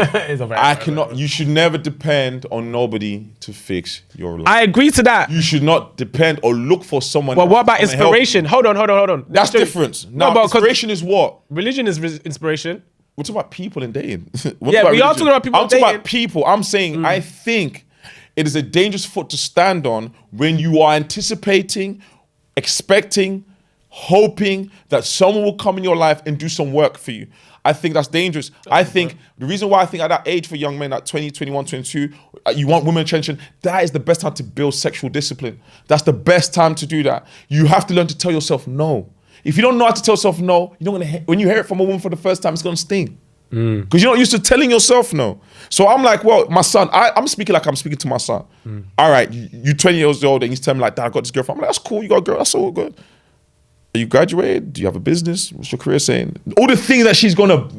You should never depend on nobody to fix your life. I agree to that. You should not depend or look for someone else. Well, what about inspiration? Hold on. That's different. Now, inspiration is what? Religion is inspiration. We're talking about people and dating. We are talking about people and dating. I'm talking about people. I'm saying I think it is a dangerous foot to stand on when you are anticipating, expecting, hoping that someone will come in your life and do some work for you. I think that's dangerous. I think the reason why I think at that age for young men, at 20, 21, 22, you want women attention, that is the best time to build sexual discipline. That's the best time to do that. You have to learn to tell yourself no. If you don't know how to tell yourself no, you're not gonna. When you hear it from a woman for the first time, it's gonna sting. Because you're not used to telling yourself no. So I'm like, well, my son, I'm speaking like I'm speaking to my son. All right, you're 20 years old and he's telling me like, Dad, I got this girlfriend. I'm like, that's cool, you got a girl, that's all good. Are you graduated? Do you have a business? What's your career saying? All the things that she's gonna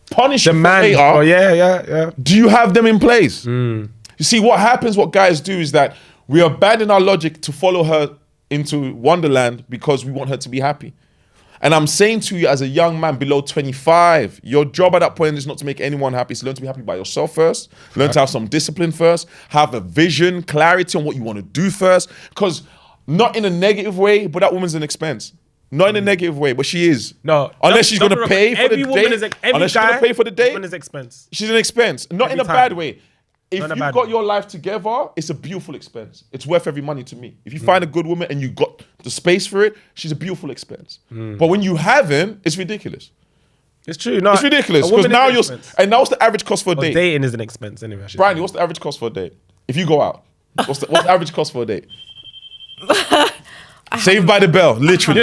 punish you for later. Oh yeah. Do you have them in place? You see, what happens, what guys do is that we abandon our logic to follow her into Wonderland because we want her to be happy. And I'm saying to you as a young man below 25, your job at that point is not to make anyone happy. It's to learn to be happy by yourself first. Learn to have some discipline first. Have a vision, clarity on what you want to do first. Because not in a negative way, but that woman's an expense. Not in a negative way, but she is. No. Unless she's going to pay for the date. Unless she's going to pay for the date. Woman is expense. She's an expense. Not in a bad way. If you've bad got way. your life together, it's a beautiful expense. It's worth every money to me. If you find a good woman and you got the space for it, she's a beautiful expense. But when you haven't, it's ridiculous. It's true. No, It's ridiculous. a woman Because now is an you're... expense. And now what's the average cost for a Well, date? dating is an expense anyway. I should Bryony, say. what's the average cost for a date? If you go out, what's the average cost for a date? Saved by the Bell, literally.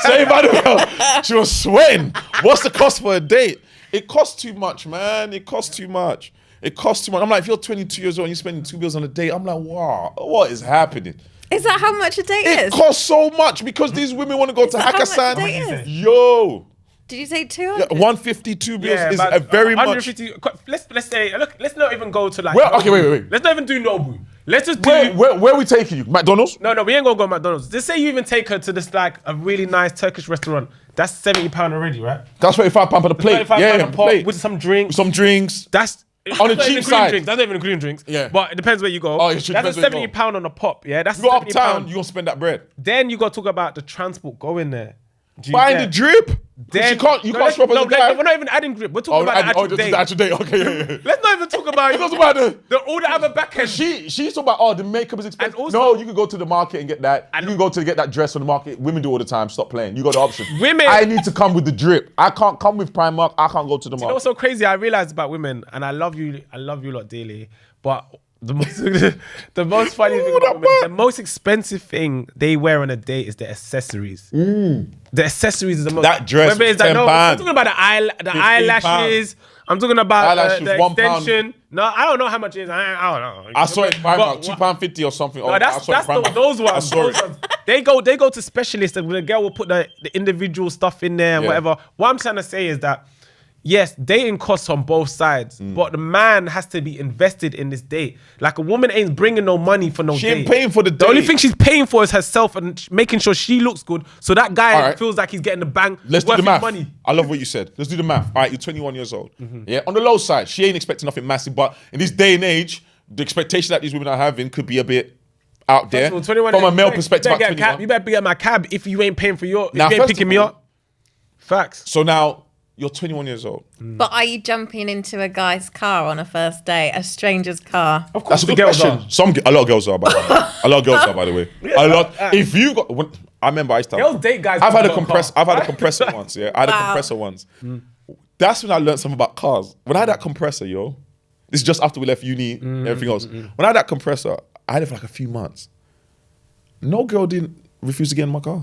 Saved by the Bell. She was sweating. What's the cost for a date? It costs too much, man. It costs too much. It costs too much. I'm like, if you're 22 years old and you're spending $2 on a date, I'm like, wow, what is happening? Is that how much a date It is? costs so much because these women want to go to that how much Hakkasan. a date is? Yo. Did you say 200? 152 bills is but a very much. 150. Let's say, look, let's not even go to like. Well, okay, wait. Let's not even do Nobu. Let's just do. Where are we taking you? McDonald's? No, we ain't gonna go to McDonald's. Just say you even take her to this like a really nice Turkish restaurant. That's £70 already, right? That's £35 for the plate. £35 Yeah, a pop plate. with some drinks. Some drinks. That's On the not cheap even side. Drinks. That's not even including drinks. Yeah. But it depends where you go. Oh, it's true. That's Depends a where you £70 on a pop. Yeah, that's You go £70. uptown, you're going to spend that bread. Then you got to talk about the transport going there. Do you Buying get? the drip. Then, You can't show up as a guy. we're not even adding grip. We're talking about the actual date. The actual day. Okay, yeah. Let's not even talk about It doesn't matter. all the other back end. She's talking about, the makeup is expensive. And also- No, you can go to the market and get that. You can go to get that dress from the market. Women do all the time. Stop playing. You got the option. Women- I need to come with the drip. I can't come with Primark. I can't go to the You know market. what's so crazy? I realized about women, and I love you lot daily, but the most the most funny thing about women, the most expensive thing they wear on a date is the accessories. The accessories is the most. That dress Whether it's was that, no, £10. I'm talking about the eyelashes. I'm talking about Eyelashes, the £1. extension. No, I don't know how much it is. I don't know. I saw it in Primark, But- £2.50 or something. No, that's those ones. I saw it. Those ones. They go to specialists, and the girl will put the individual stuff in there and Yeah. whatever. What I'm trying to say is that yes, dating costs on both sides, but the man has to be invested in this date. Like a woman ain't bringing no money for no She date. ain't paying for the The only date. thing she's paying for is herself and making sure she looks good, so that guy All right. feels like he's getting the bang. Let's do worth the his math. money. I love what you said. Let's do the math. All right, you're 21 years old. Yeah, on the low side, she ain't expecting nothing massive, but in this day and age, the expectation that these women are having could be a bit out there. Well, 21 From a you male better perspective, get at a cab. 21. You better get my cab if you ain't paying for your. If Now, you ain't first picking of me all- up. Facts. So now, you're 21 years old. But are you jumping into a guy's car on a first date, a stranger's car? Of course, That's a the good girls question. are. A lot of girls are, by the way. A lot of girls are, by the way. A lot. If you got... I remember I used to... Girls date guys I've who had a got a compressor. car. I've had a compressor once, yeah. I had a Wow. compressor once. That's when I learned something about cars. When I had that compressor, yo... This is just after we left uni and everything else. When I had that compressor, I had it for like a few months. No girl didn't refuse to get in my car.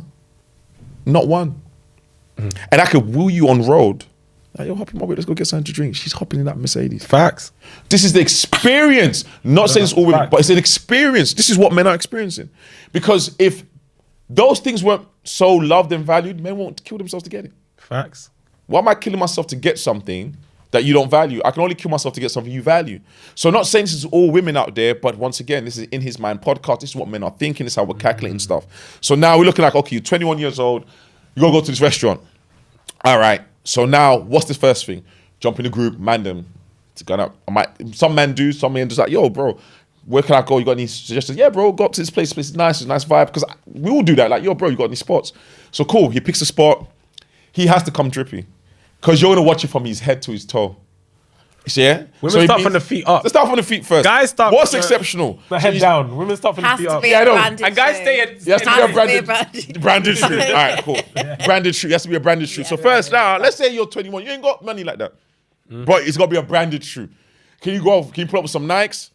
Not one. And I could woo you on road. Like, yo, hop in my way, let's go get something to drink. She's hopping in that Mercedes. Facts. This is the experience. Not saying it's all women, Fact. but it's an experience. This is what men are experiencing. Because if those things weren't so loved and valued, men won't kill themselves to get it. Facts. Why am I killing myself to get something that you don't value? I can only kill myself to get something you value. So not saying this is all women out there, but once again, this is In His Mind podcast. This is what men are thinking. This is how we're calculating stuff. So now we're looking like, okay, you're 21 years old. You gotta go to this restaurant. All right. So now, what's the first thing? Jump in the group, man them. It's gonna, some men do, some men just like, yo, bro, where can I go? You got any suggestions? Yeah, bro, go up to this place. This place is nice. It's a nice vibe. Because we all do that. Like, yo, bro, you got any spots? So cool. He picks a spot. He has to come drippy. Because you're going to watch it from his head to his toe. Yeah. Women start from the feet up. Let's start from the feet first. Guys start. What's exceptional? The head down. Women start from the Has feet to up. be Yeah, I a know. branded And guys shoe. stay at. It has to be a Has to be a branded, branded- branded shoe. All right, cool. Branded shoe. It has to be a branded shoe. So first, now, let's say you're 21. You ain't got money like that. But it's got to be a branded shoe. Can you go off? Can you pull up with some Nikes?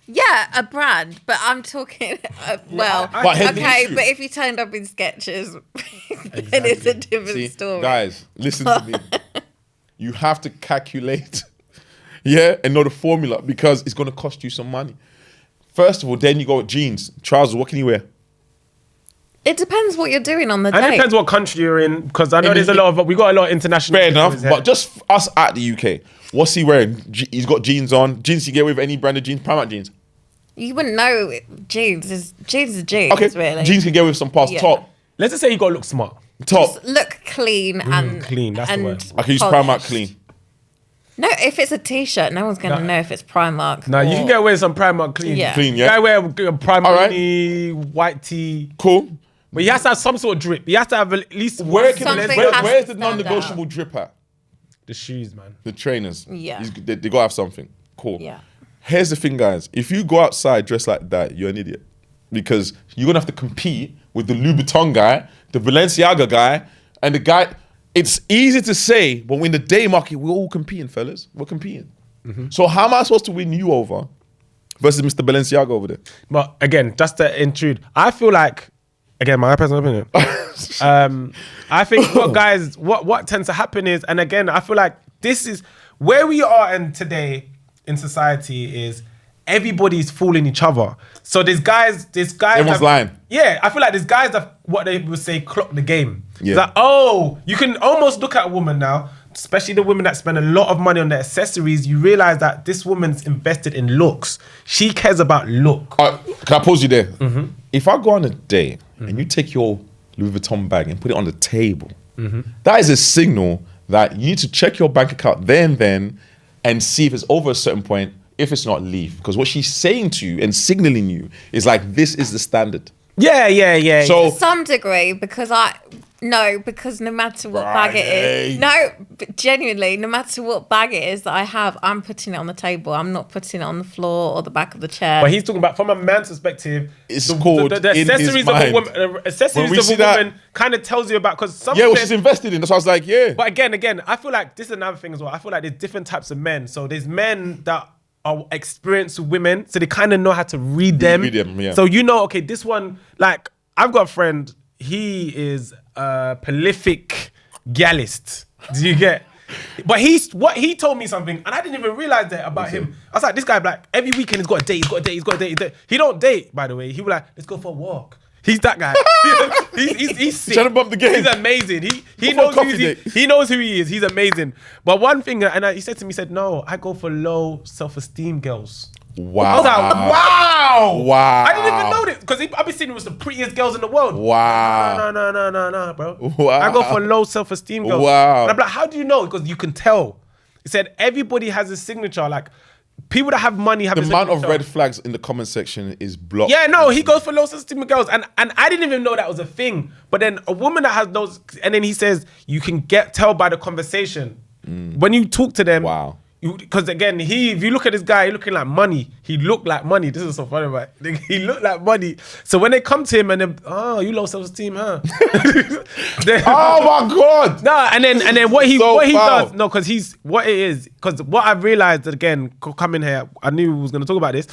Yeah, a brand, but I'm talking. But head okay, shoe. but if you turned up in Skechers, then it's a different See, story. guys, listen to me. You have to calculate, and know the formula because it's going to cost you some money. First of all, then you go with jeans, trousers. What can you wear? It depends what you're doing on the And it day. depends what country you're in, because I know In there's the- a lot of we got a lot of international. Fair people enough, in here. but just us at the UK. What's he wearing? He's got jeans on. Jeans you get with any branded jeans, Primark jeans. You wouldn't know jeans is jeans, Okay, really. jeans can get with some past Yeah. top. let's just say you gotta look smart. Top. Look clean and clean, that's the and word. I can use polished. Primark clean. No, if it's a t-shirt, no one's gonna know if it's Primark. Now you or- can get away with some Primark clean. Yeah. Clean, yeah. Guy wear a Primark All right. white tee, Cool. but he has to have some sort of drip. He has to have at least Where one can Something where, has where's to the stand non-negotiable drip at? the shoes, man. The trainers. Yeah. They gotta have something. Cool. Yeah. Here's the thing, guys. If you go outside dressed like that, you're an idiot. Because you're gonna have to compete with the Louboutin guy, the Balenciaga guy, and the guy. It's easy to say, but in the day market, we're all competing, fellas. We're competing. So how am I supposed to win you over versus Mr. Balenciaga over there? But again, just to intrude, I feel like, again, my personal opinion. I think what tends to happen is, and again, I feel like this is where we are in today in society is everybody's fooling each other. So there's guys. Everyone's lying. Yeah, I feel like there's guys that what they would say clock the game. Yeah. It's like, oh, you can almost look at a woman now, especially the women that spend a lot of money on their accessories. You realize that this woman's invested in looks. She cares about look. Can I pause you there? If I go on a date and you take your Louis Vuitton bag and put it on the table, that is a signal that you need to check your bank account there and then and see if it's over a certain point. If it's not, leave. Because what she's saying to you and signaling you is like, this is the standard. Yeah. So To some degree, because no matter what bag it Friday. is, no, but genuinely, no matter what bag it is that I have, I'm putting it on the table. I'm not putting it on the floor or the back of the chair. But he's talking about from a man's perspective. It's called the in his accessories of a mind. woman. When Accessories we of see a that- woman kind of tells you about because some. yeah, what men- she's invested in. That's why I was like, yeah. But again, I feel like this is another thing as well. I feel like there's different types of men. So there's men that are experienced with women, so they kind of know how to read them. Read them, yeah. So you know, okay, this one, like I've got a friend. He is a prolific gallist. Do you get? But he told me something, and I didn't even realize that about him. I was like, this guy, like every weekend he's got a date. He's got a date. He don't date, by the way. He was like, let's go for a walk. He's that guy. he's sick. Trying to bump the game. He's amazing. He Go for a knows coffee who date. he knows who he is. He's amazing. But one thing, and he said to me, he said, no, I go for low self-esteem girls. Wow. I was like, wow. Wow. I didn't even know this because I've been seeing him with the prettiest girls in the world. Wow. No, bro. Wow. I go for low self-esteem girls. Wow. And I'm like, how do you know? Because you can tell. He said everybody has a signature. Like people that have money have The a amount of signature. red flags in the comment section is blocked. Yeah, no, he goes for low self-esteem girls, and I didn't even know that was a thing. But then a woman that has those, and then he says you can tell by the conversation when you talk to them. Wow. Because again, if you look at this guy, he looking like money. He looked like money. This is so funny, right? He looked like money. So when they come to him and then, oh, you low self-esteem, huh? Oh my God. No, and then what he So foul. does, no, because because what I realized again, coming here, I knew we was gonna talk about this,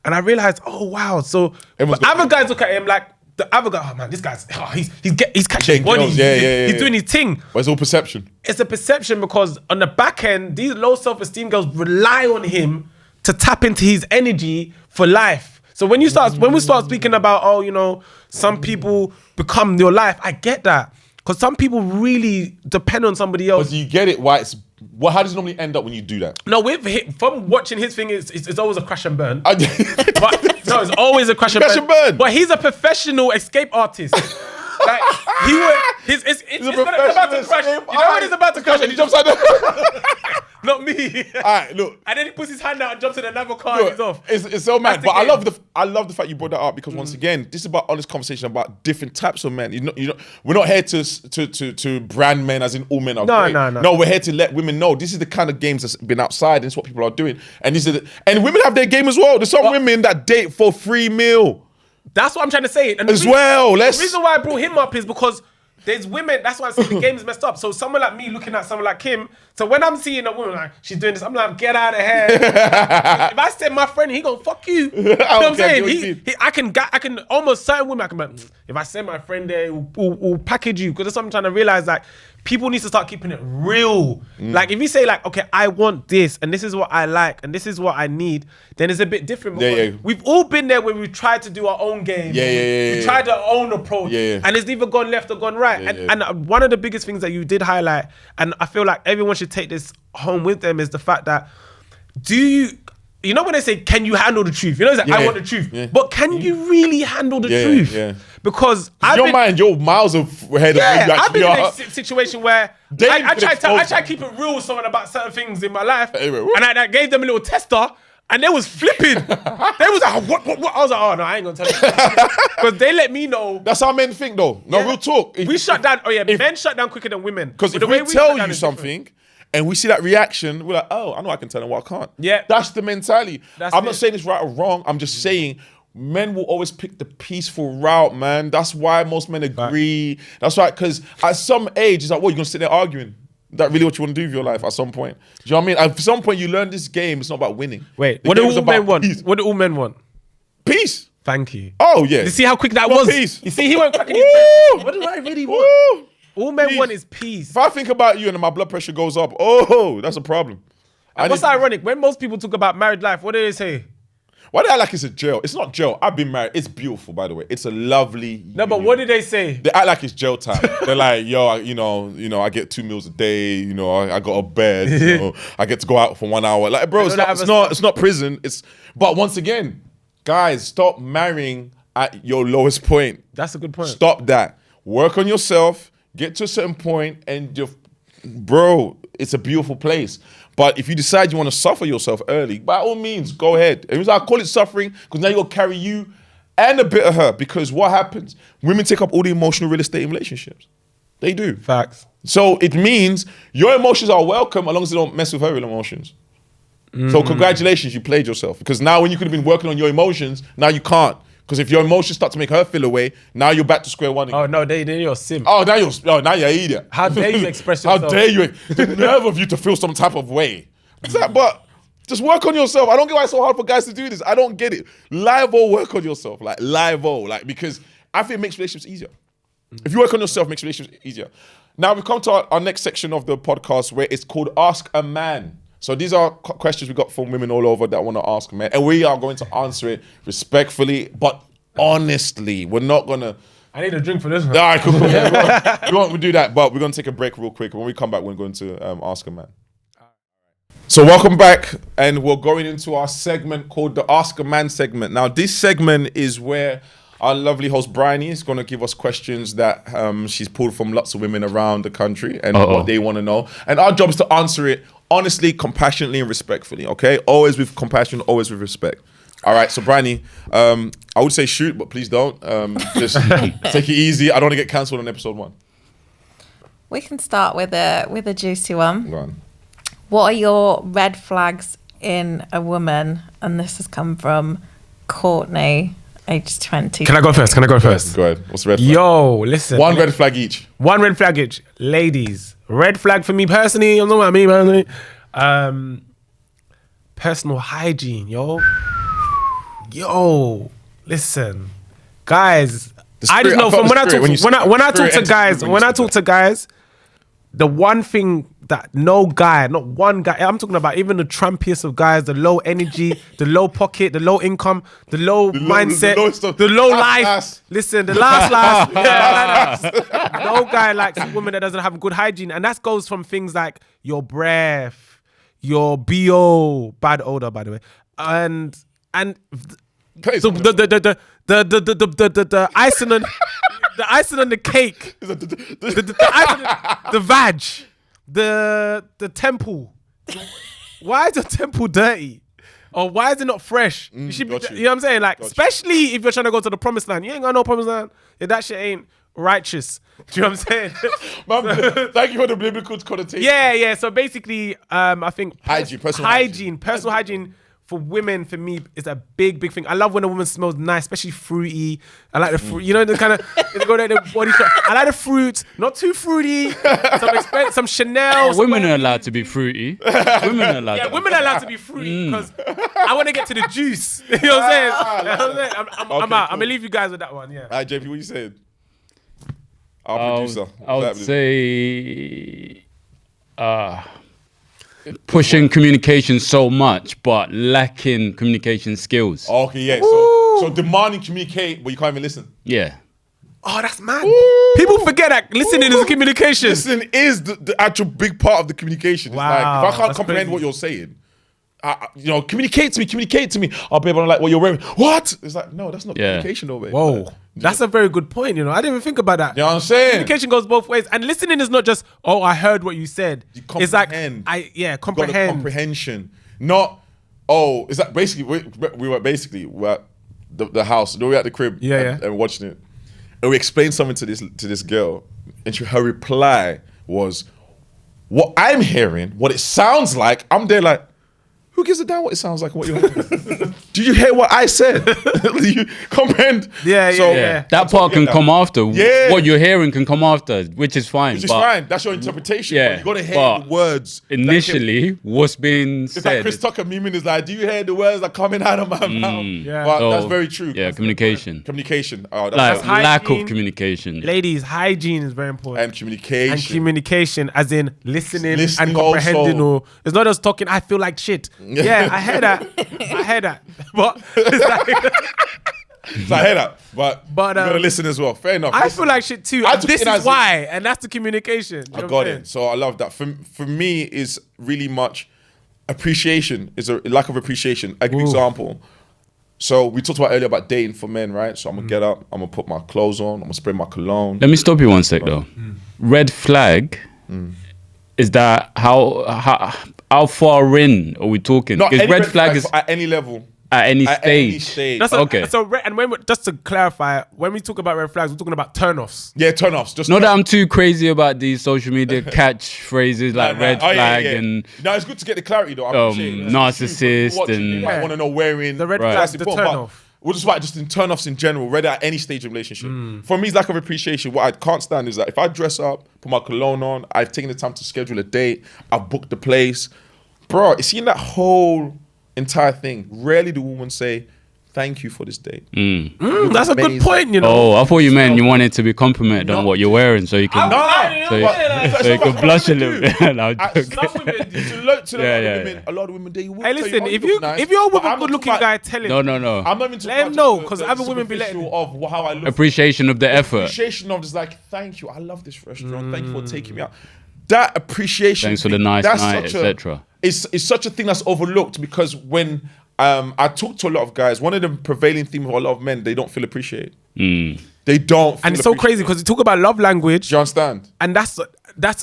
and I realized, oh wow, so Everyone's but got- other guys look at him like the other guy, oh man, this guy's he's catching Getting money, girls, yeah. he's doing his thing. But it's all perception. It's a perception because on the back end, these low self-esteem girls rely on him to tap into his energy for life. So when we start speaking about, some people become your life, I get that. Because some people really depend on somebody But else. do you get it? Why it's how does it normally end up when you do that? No, from watching his thing, it's always a crash and burn. I- But, no, it's always a crash and Crash burn. and burn. But he's a professional escape artist. Like it's about to professional crash. escape You know when it's about to crash? and he jumps out there. Not me. All right, look. And then he puts his hand out and jumps in another car and he's off. It's so mad. That's the But game. I love the fact you brought that up because once again, this is about honest conversation about different types of men. We're not here to brand men as in all men are great. No. No, we're here to let women know this is the kind of games that's been outside and it's what people are doing. And and women have their game as well. There's some women that date for free meal. That's what I'm trying to say. And As well. The reason why I brought him up is because there's women, that's why I say the game is messed up. So someone like me looking at someone like him, so when I'm seeing a woman like, she's doing this, I'm like, get out of here. If I send my friend, he gonna fuck you. You know what I'm saying? I can almost, certain women, I can be like, if I send my friend there, we'll package you. Because that's what I'm trying to realize, like, people need to start keeping it real. Like, if you say like, okay, I want this, and this is what I like, and this is what I need, then it's a bit different. Because we've all been there where we tried to do our own game. We tried our own approach. And it's either gone left or gone right. And one of the biggest things that you did highlight, and I feel like everyone should take this home with them, is the fact that, you know when they say, can you handle the truth? You know, it's like, I want the truth. But can you really handle the truth? Because you're miles ahead of where you I've actually been are. in a situation where I try to keep it real with someone about certain things in my life. And I gave them a little tester. And they was flipping. They was like, what? I was like, oh, no, I ain't going to tell you. Because they let me know. That's how men think, though. No, real talk. We shut down. Men shut down quicker than women. Because if we tell you something and we see that reaction, we're like, oh, I know I can tell them what I can't. Yeah. That's the mentality. I'm not saying it's right or wrong. I'm just saying men will always pick the peaceful route, man. That's why most men agree. That's right. Because at some age, it's like, what, you're going to sit there arguing? Is that really what you want to do with your life at some point? Do you know what I mean? At some point, you learn this game. It's not about winning. Wait, what do all men want? What do all men want? Peace. Thank you. Oh, yeah. You see how quick that was? Peace. You see, he went cracking his head. What do I really want? All men want is peace. If I think about you and my blood pressure goes up, oh, that's a problem. What's ironic? When most people talk about married life, what do they say? Why do I like it's a jail? It's not jail. I've been married. It's beautiful, by the way. It's a lovely. No, but what did they say? They act like it's jail time. They're like, yo, I get 2 meals a day. I got a bed. I get to go out for 1 hour. Like, bro, it's not prison. But once again, guys, stop marrying at your lowest point. That's a good point. Stop that. Work on yourself. Get to a certain point, and bro, it's a beautiful place. But if you decide you want to suffer yourself early, by all means, go ahead. And I call it suffering because now you'll carry you and a bit of her. Because what happens? Women take up all the emotional real estate in relationships. They do. Facts. So it means your emotions are welcome as long as they don't mess with her real emotions. So congratulations, you played yourself. Because now when you could have been working on your emotions, now you can't. Because if your emotions start to make her feel away, now you're back to square one again. Oh, no, they're your sim. Oh, now you're an idiot. How dare you express yourself? How dare you? The nerve of you to feel some type of way. But just work on yourself. I don't get why it's so hard for guys to do this. I don't get it. Live-o, work on yourself. Like, live-o. Like, because I think it makes relationships easier. If you work on yourself, it makes relationships easier. Now, we've come to our next section of the podcast where it's called Ask a Man. So these are questions we got from women all over that want to ask men. And we are going to answer it respectfully, but honestly. We're not going to... I need a drink for this one. All right, cool. We won't do that, but we're going to take a break real quick. When we come back, we're going to Ask a Man. So welcome back, and we're going into our segment called the Ask a Man segment. Now, this segment is where our lovely host Bryony is going to give us questions that she's pulled from lots of women around the country and what they want to know. And our job is to answer it honestly, compassionately, and respectfully, okay? Always with compassion, always with respect. All right, so Bryony, I would say shoot, but please don't. Just take it easy. I don't want to get cancelled on episode 1. We can start with a juicy one. Go on. What are your red flags in a woman? And this has come from Courtney, age 20. Can I go first? Go ahead. What's the red flag? Yo, listen. One red flag each. One red flag each. Ladies, red flag for me personally. I'm talking about me personally. Personal hygiene, yo. Yo, listen, guys. I just know from when I talk to guys, the one thing that not one guy, I'm talking about even the trampiest of guys, the low energy, the low pocket, the low income, the low mindset, the low life. Listen, the last. No guy likes a woman that doesn't have good hygiene, and that goes from things like your breath, your BO, bad odor, by the way, and. So the icing on the icing on the cake, the vag, the temple, why is your temple dirty? Or why is it not fresh? You should be, you know what I'm saying? Like, especially if you're trying to go to the promised land. You ain't got no promised land. If that shit ain't righteous. Do you know what I'm saying? Thank you for the biblical connotation. Yeah. So basically, I think personal hygiene for women, for me, is a big thing. I love when a woman smells nice, especially fruity. I like the fruit, you know, the kind of the body shot. I like the fruit, not too fruity. Some Chanel. Women are allowed to be fruity. Women are allowed to be fruity because I want to get to the juice. You know what I'm saying? I'm out. I'm gonna leave you guys with that one. Yeah. All right, JP, what you saying? Our producer. I would say pushing communication so much, but lacking communication skills. Okay, yeah. So demanding communicate, but you can't even listen. Yeah. Oh, that's mad. People forget that listening is a communication. Listening is the actual big part of the communication. It's like, if I can't comprehend what you're saying, communicate to me. Oh, babe, I don't like what you're wearing. What? It's like, no, that's not communication, though, babe. Whoa. That's a very good point, I didn't even think about that. You know what I'm saying? Communication goes both ways. And listening is not just, I heard what you said. You comprehend. It's like, comprehend. Comprehension. Not, it's like basically, we were at the house. We were at the crib and watching it. And we explained something to this girl. And her reply was, what I'm hearing, what it sounds like, I'm there like, who gives a damn what it sounds like and what you're hearing? Did you hear what I said? Do you comprehend? Yeah. That part can come after. Yeah. What you're hearing can come after, which is fine. Which is fine. That's your interpretation. Yeah. You got to hear the words. Initially, what's being said. It's like Chris Tucker memeing is like, do you hear the words that are coming out of my mouth? Yeah. But that's very true. Yeah, communication. Communication. That's lack of communication. Ladies, hygiene is very important. And communication. And communication, as in listening and comprehending. Or it's not just talking, I feel like shit. Yeah, I heard that. But it's like, so I hear that, but you gotta listen as well. Fair enough. I feel like shit too. This is why, and that's the communication. I got it. So I love that. For me, is really much appreciation. Is a lack of appreciation. A good example. So we talked about earlier about dating for men, right? So I'm gonna get up. I'm gonna put my clothes on. I'm gonna spray my cologne. Let me stop you one sec though. Red flag. Is that how far in are we talking? Because red flag is at any level. At any stage. That's okay. Just to clarify, when we talk about red flags, we're talking about turn-offs. Yeah, turn-offs. Not that I'm too crazy about these social media catchphrases like red flag and. No, it's good to get the clarity though. Narcissist and. You might want to know wherein the red flag, the turn-off. We'll just about just in turn-offs in general, whether at any stage of relationship. For me, it's lack of appreciation. What I can't stand is that if I dress up, put my cologne on, I've taken the time to schedule a date, I've booked the place. Bro, it's in that whole entire thing. Rarely do women say, thank you for this date. That's a good point, Oh, I thought you meant you wanted to be complimented on what you're wearing so you can so you can blush a little bit. Some women, a lot of women, they will. Hey, listen, if you're with a good-looking guy, tell him. No. I'm not even let him know, because other women be letting of how I look. Appreciation of the effort. Appreciation of just like, thank you, I love this restaurant. Thank you for taking me out. That appreciation. Thanks for the nice night, etc. It's such a thing that's overlooked because when I talk to a lot of guys, one of the prevailing themes of a lot of men, they don't feel appreciated. They don't feel and it's so crazy because you talk about love language. Do you understand? And that's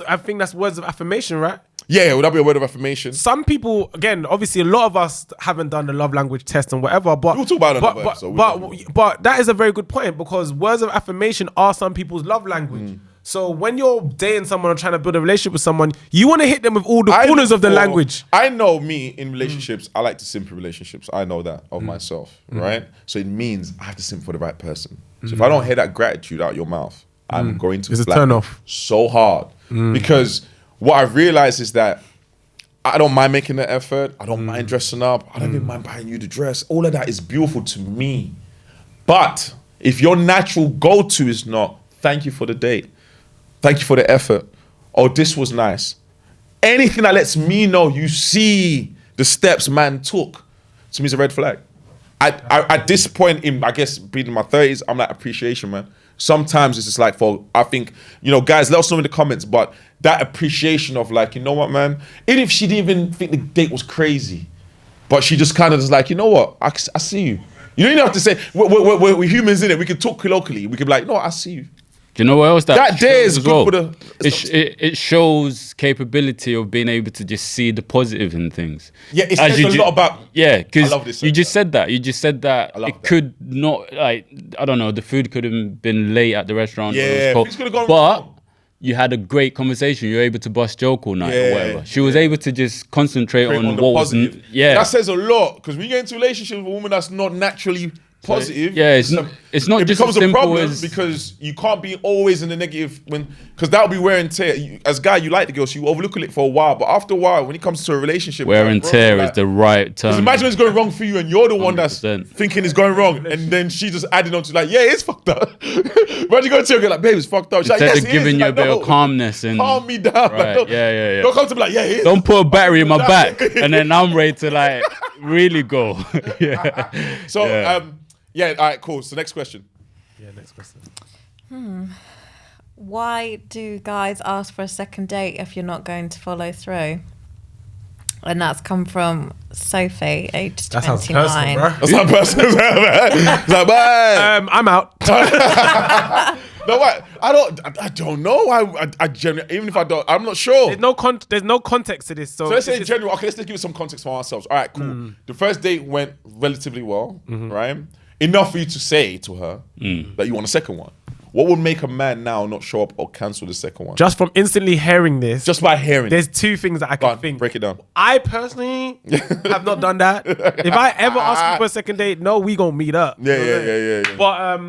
I think that's words of affirmation, right? Yeah, would that be a word of affirmation? Some people, again, obviously a lot of us haven't done the love language test and whatever, but we'll talk about it. But that is a very good point because words of affirmation are some people's love language. So when you're dating someone or trying to build a relationship with someone, you want to hit them with all the corners of the language. I know me in relationships, I like to simp relationships. I know that of myself, right? So it means I have to simp for the right person. So if I don't hear that gratitude out your mouth, I'm going to turn off so hard. Because what I've realized is that I don't mind making the effort. I don't mind dressing up. I don't even mind buying you the dress. All of that is beautiful to me. But if your natural go-to is not, thank you for the date, thank you for the effort, this was nice. Anything that lets me know you see the steps man took, to me is a red flag. At this point in, I guess, being in my 30s, I'm like, appreciation, man. Sometimes it's just like I think, guys, let us know in the comments, but that appreciation of like, you know what, man? Even if she didn't even think the date was crazy, but she just kind of is like, you know what? I see you. You don't even have to say, we're humans, innit? We can talk colloquially. We can be like, no, I see you. Do you know what else That day is shows as good well? for the- It shows capability of being able to just see the positive in things. Yeah, it As says you a ju- lot about. Yeah, I because love this you just segment. said that. You just said that love it that. could not, like, I don't know, the food could have been late at the restaurant. or it was Yeah, cold, things could have gone but wrong. you had a great conversation. You were able to bust joke all night or Yeah, whatever. She was able to just concentrate Create on the what was, positive. yeah. That says a lot because when you get into a relationship with a woman that's not naturally positive, yeah, it's not it just becomes as a simple problem as- because you can't be always in the negative because that'll be wear and tear. As a guy, you like the girl, so you overlook it for a while, but after a while, when it comes to a relationship, wear like, and bro, tear like, is the right term. because imagine it's going wrong for you and you're the one that's 100%. thinking it's going wrong, and then she just adding on to like, yeah, it's fucked up. Imagine going to your girl like, babe, it's fucked up. She's like, Instead yes, of it giving is. you a Like, bit no. of calmness and Calm me down. Right, Like, don't, yeah. Don't come to me like, yeah, it is. Don't put a battery in my back, and then I'm ready to like really go. Yeah. So, Yeah. all right, cool. So next question. Yeah, next question. Why do guys ask for a second date if you're not going to follow through? And that's come from Sophie, aged That sounds 29. personal, bro. That's not personal. It's like, bye. I'm out. No, what? I don't know. I generally, even if I don't, I'm not sure. There's no context to this. So, So let's say this in is- general, okay, let's just give it some context for ourselves. All right, cool. The first date went relatively well, right? Enough for you to say to her that you want a second one. What would make a man now not show up or cancel the second one? just from instantly hearing this, Just by hearing. there's two things that I Go can on, think. break it down. I personally have not done that. If I ever ask you for a second date, no, we gonna meet up. Yeah. But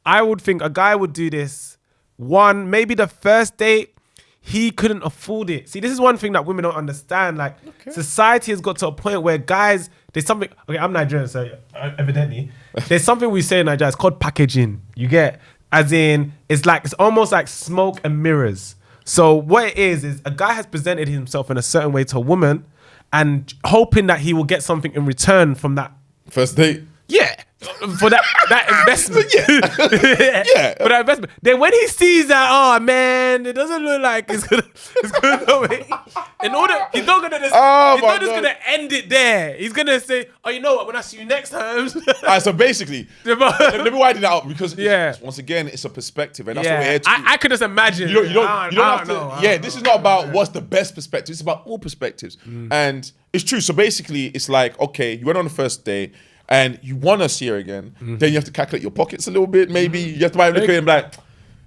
I would think a guy would do this. One, maybe the first date, he couldn't afford it. See, this is one thing that women don't understand. Like, society has got to a point where guys, there's something. Okay, I'm Nigerian, so evidently, there's something we say in Nigeria. It's called packaging. You get, as in, it's almost like smoke and mirrors. So what it is a guy has presented himself in a certain way to a woman, and hoping that he will get something in return from that. First date. Yeah. For that investment. Yeah. For that investment. Then when he sees that, oh man, it doesn't look like it's gonna go away. He's not gonna just gonna end it there. He's gonna say, oh, you know what, when I see you next time. All right, so basically, let me widen that out because Yeah. once again, it's a perspective, and that's what we're Yeah. here to do. I could just imagine. You don't have to. know. This is not about what's the best perspective. It's about all perspectives, and it's true. So basically, it's like, okay, you went on the first day, and you want to see her again. Then you have to calculate your pockets a little bit. Maybe you have to look at it and be like,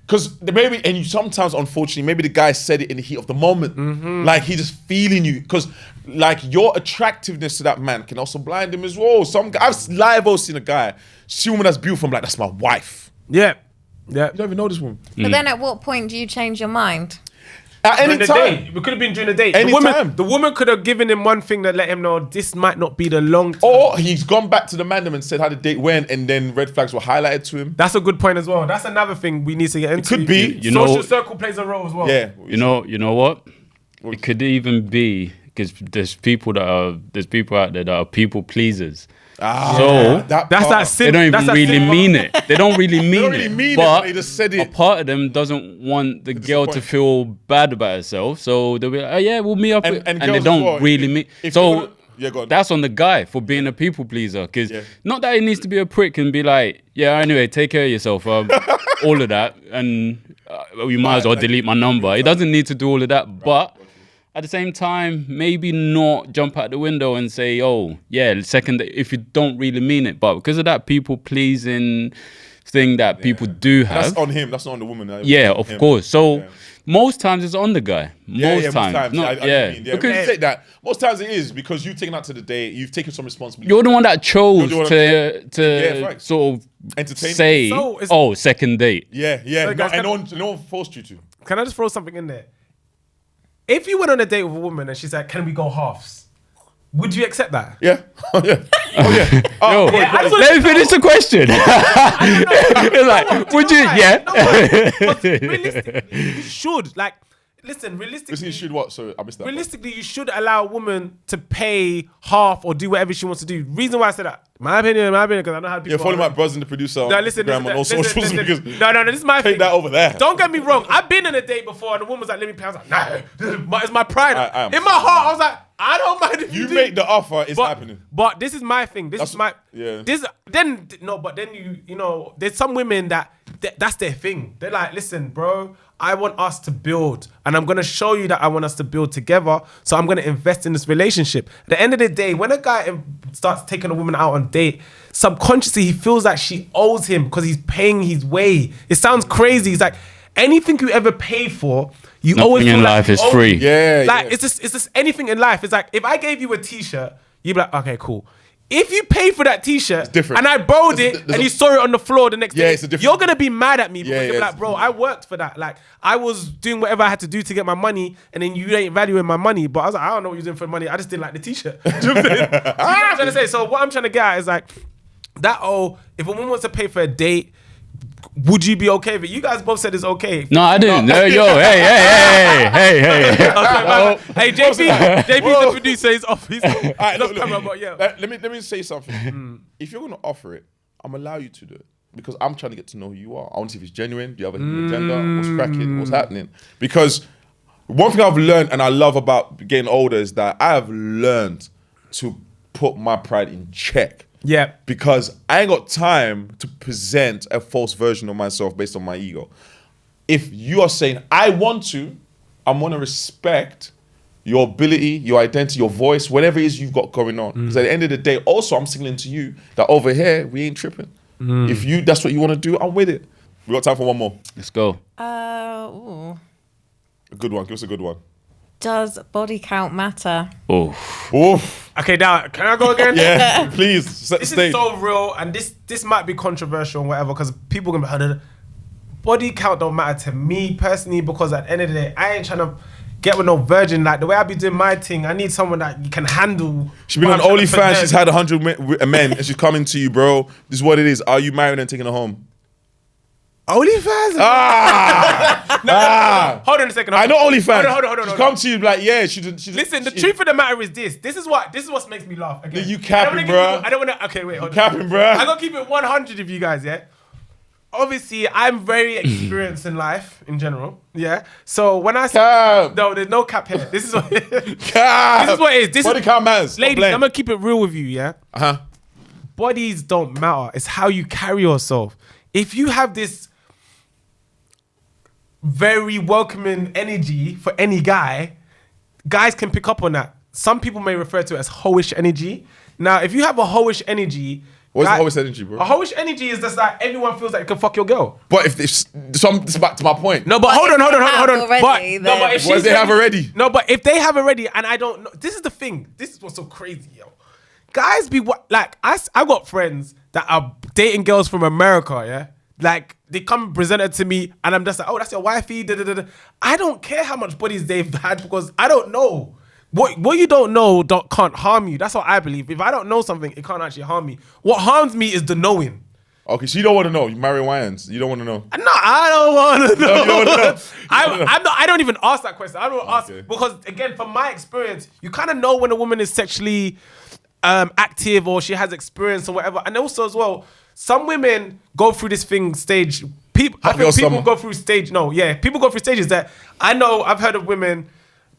because maybe, and you sometimes, unfortunately, maybe the guy said it in the heat of the moment, like he just feeling you, because like your attractiveness to that man can also blind him as well. I've live seen a guy see a woman that's beautiful. I'm like, that's my wife. Yeah. You don't even know this woman. But then at what point do you change your mind? At any During the time. date. We could have been during the date. Anytime. The woman could have given him one thing that let him know this might not be the long term. Or he's gone back to the mandem and said how the date went, and then red flags were highlighted to him. That's a good point as well. That's another thing we need to get into. could be. You know- Social circle plays a role as well. Yeah. You know what? It could even be because there's people out there that are people pleasers. So that's they don't even really mean it. They don't really mean really it. mean it, but they just said a it. part of them doesn't want the girl to disappoint. feel bad about herself. So they'll be like, oh yeah, we'll meet up. And And girls they as don't well, really if- mean. if So you're- yeah, go on. that's on the guy for being a people pleaser. Because Yeah. not that he needs to be a prick and be like, yeah, anyway, take care of yourself. All of that. And you might as well delete my number. He doesn't need to do all of that. But at the same time, maybe not jump out the window and say, oh, yeah, second, if you don't really mean it. But because of that people pleasing thing that people do have. That's on him. That's not on the woman. Yeah, of Him. course. So Yeah. most times it's on the guy. Most times. Not, I yeah. mean, Because because say that most times it is because you've taken out to the date, you've taken some responsibility. you're the one that chose You're the one to facts. sort of Entertain. say, So it's- oh, second date. Yeah. Sorry, guys, And no one forced you to. Can I just throw something in there? If you went on a date with a woman and she's like, can we go halves? Would you accept that? Yeah. Oh yeah. Yo, let me finish the question. It's like, would you? Yeah. Realistically, you should. Like, listen, realistically. Listen, you should what? Sorry, I missed that. Realistically, you should allow a woman to pay half or do whatever she wants to do. Reason why I said that, my opinion, because I know how people. Yeah, follow are. my Buzzin the Producer on No, listen, Instagram and all socials because no, this is my take thing. that over there. Don't get me wrong. I've been on a date before and the woman was like, let me pay. I was like, no, it's my pride. I am. In my heart, I was like, I don't mind if you You do. make the offer, it's happening. But this is my thing. This is my yeah. But then you know, there's some women that that's their thing. They're like, listen, bro, I want us to build, and I'm gonna show you that I want us to build together. So I'm gonna invest in this relationship. At the end of the day, when a guy starts taking a woman out on a date, subconsciously he feels like she owes him because he's paying his way. It sounds crazy. It's like anything you ever pay for, you always feel in like life you is owe free. me. Yeah, like yeah. it's just anything in life. It's like if I gave you a t-shirt, you'd be like, okay, cool. If you pay for that t-shirt different. and I borrowed There's it and you saw it on the floor the next Yeah, day, it's a different- you're gonna be mad at me because Yeah, you're yeah, like, it's- bro, I worked for that. Like I was doing whatever I had to do to get my money, and then you ain't valuing my money. But I was like, I don't know what you're doing for money. I just didn't like the t-shirt. Do you know what I'm saying? So you know what I'm trying to say? So what I'm trying to get at is like that. Oh, if a woman wants to pay for a date, would you be okay with it? You guys both said it's okay. No, I didn't. Yo, hey. Hey, JP's the producer. He's off. He's off. All right, look, camera, but yeah. let me say something. If you're gonna offer it, I'm allow you to do it because I'm trying to get to know who you are. I want to see if it's genuine. Do you have a hidden agenda? What's cracking? What's happening? Because one thing I've learned and I love about getting older is that I have learned to put my pride in check. Yeah. Because I ain't got time to present a false version of myself based on my ego. If you are saying, I want to, I'm going to respect your ability, your identity, your voice, whatever it is you've got going on. Because at the end of the day, also, I'm signaling to you that over here, we ain't tripping. If that's what you want to do, I'm with it. We got time for one more. Let's go. Ooh. A good one. Give us a good one. Does body count matter? Oh, Oof. Okay, now can I go again? Yeah, please. Set the This stage. is so real, and this might be controversial and whatever, because people gonna be body count don't matter to me personally, because at the end of the day, I ain't trying to get with no virgin. Like the way I be doing my thing, I need someone that you can handle. She's been on OnlyFans. She's had 100 men, and she's coming to you, bro. This is what it is. Are you married and taking her home? OnlyFans. Hold on a second. I know OnlyFans. Hold on. She's come to you like, yeah. She Listen, the truth of the matter is this. This is what makes me laugh. Again. You capping, I bruh. don't want to. Okay, wait. Hold on. Capping, bruh. I'm gonna keep it 100 with you guys. Yeah. Obviously, I'm very experienced in life in general. Yeah. So when I say Cap. no, there's no cap here. This is what. Cap. This is what it is. This Body is, count matters. ladies, I'm gonna keep it real with you. Yeah. Uh-huh. Bodies don't matter. It's how you carry yourself. If you have this very welcoming energy for any guy, guys can pick up on that. Some people may refer to it as hoish energy. Now, if you have a hoish energy, What's like, the hoish energy, bro? A hoish energy is just like everyone feels like you can fuck your girl. But if this, so back to my point. No, but But hold if on. they have already, But if What she's if they have already? No, but if they have already, and I don't know, this is the thing. This is what's so crazy, yo. Guys be what like I got friends that are dating girls from America, yeah. Like they come present it to me, and I'm just like, oh, that's your wifey. Da, da, da, da. I don't care how much bodies they've had because I don't know. What you don't know can't harm you. That's what I believe. If I don't know something, it can't actually harm me. What harms me is the knowing. Okay, so you don't want to know. You marry Wyans. You don't want to know. No, I don't want to know. You don't wanna know. I don't even ask that question. I don't ask Okay. because again, from my experience, you kind of know when a woman is sexually active or she has experience or whatever. And also as well, some women go through this stage. People go through stage. No, yeah, people go through stages that I know. I've heard of women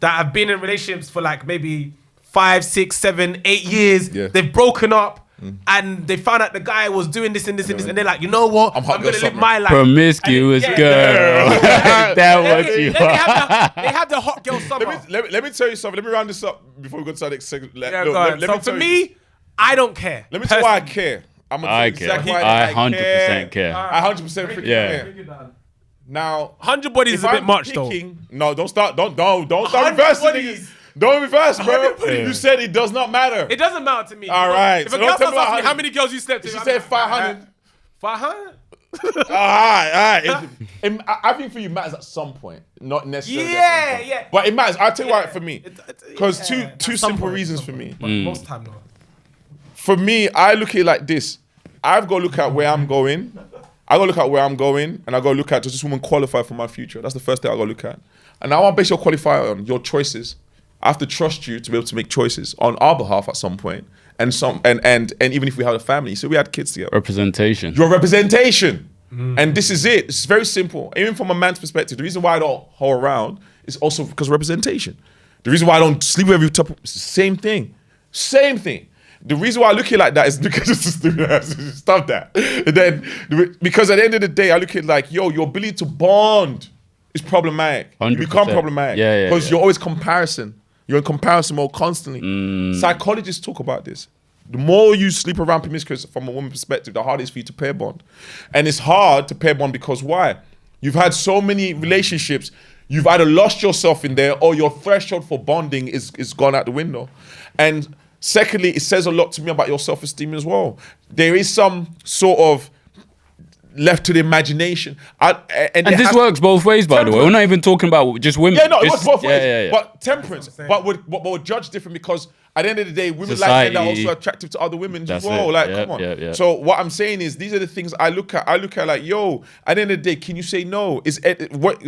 that have been in relationships for like maybe 5, 6, 7, 8 years. Yeah. They've broken up. And they found out the guy was doing this and this and this, and they're like, you know what? I'm hot gonna girl live summer. my life. promiscuous And girl. That what you They are. have the hot girl summer. Let me tell you something. Let me round this up before we go to the next segment. Yeah, go ahead. So for me, I don't care. let me tell you why I care. I'm gonna tell I you care. exactly why I 100% care. I 100% freaking Yeah. care. Now, 100 bodies is if a bit I'm much though. No, don't start. Don't start 100 reversing. bodies. Niggas. Don't reverse, bro. 100 bodies. You said it does not matter. It doesn't matter to me. All right. If So a don't girl tell starts me asking me 100. how many girls you slept with, She I'm said like, 500. 500? All right. I think for you matters at some point, not necessarily. Yeah, at some point. yeah. But it matters. I'll tell you why for me. It's- Because yeah, two at some simple point, reasons at for some me. point, but most time no. For me, I look at it like this. I've got to look at where I'm going. I got to look at where I'm going, and I got to look at, does this woman qualify for my future? That's the first thing I got to look at. And I want to base your qualifier on your choices. I have to trust you to be able to make choices on our behalf at some point. And even if we have a family, so we had kids together. Representation. Your representation. And this is it. It's very simple. Even from a man's perspective, the reason why I don't hoe around is also because of representation. The reason why I don't sleep with every top, it's the same thing. Same thing. the reason why I look at it like that is because it's just stop that. And then because at the end of the day, I look at it like, yo, your ability to bond is problematic. 100%. You become problematic. Yeah, because you're always comparison. You're in comparison mode constantly. Psychologists talk about this. The more you sleep around promiscuous from a woman's perspective, the harder it is for you to pair bond. And it's hard to pair bond because why? You've had so many relationships, you've either lost yourself in there or your threshold for bonding is gone out the window. And secondly, it says a lot to me about your self-esteem as well. There is some sort of left to the imagination. And this works both ways, by the way. We're not even talking about just women. Yeah, no, it just, works both ways. Yeah. But temperance, but we're judged different because at the end of the day, women like men that are also attractive to other women as well. Like, come on. Yeah. So what I'm saying is, these are the things I look at. I look at like, yo, at the end of the day, can you say no?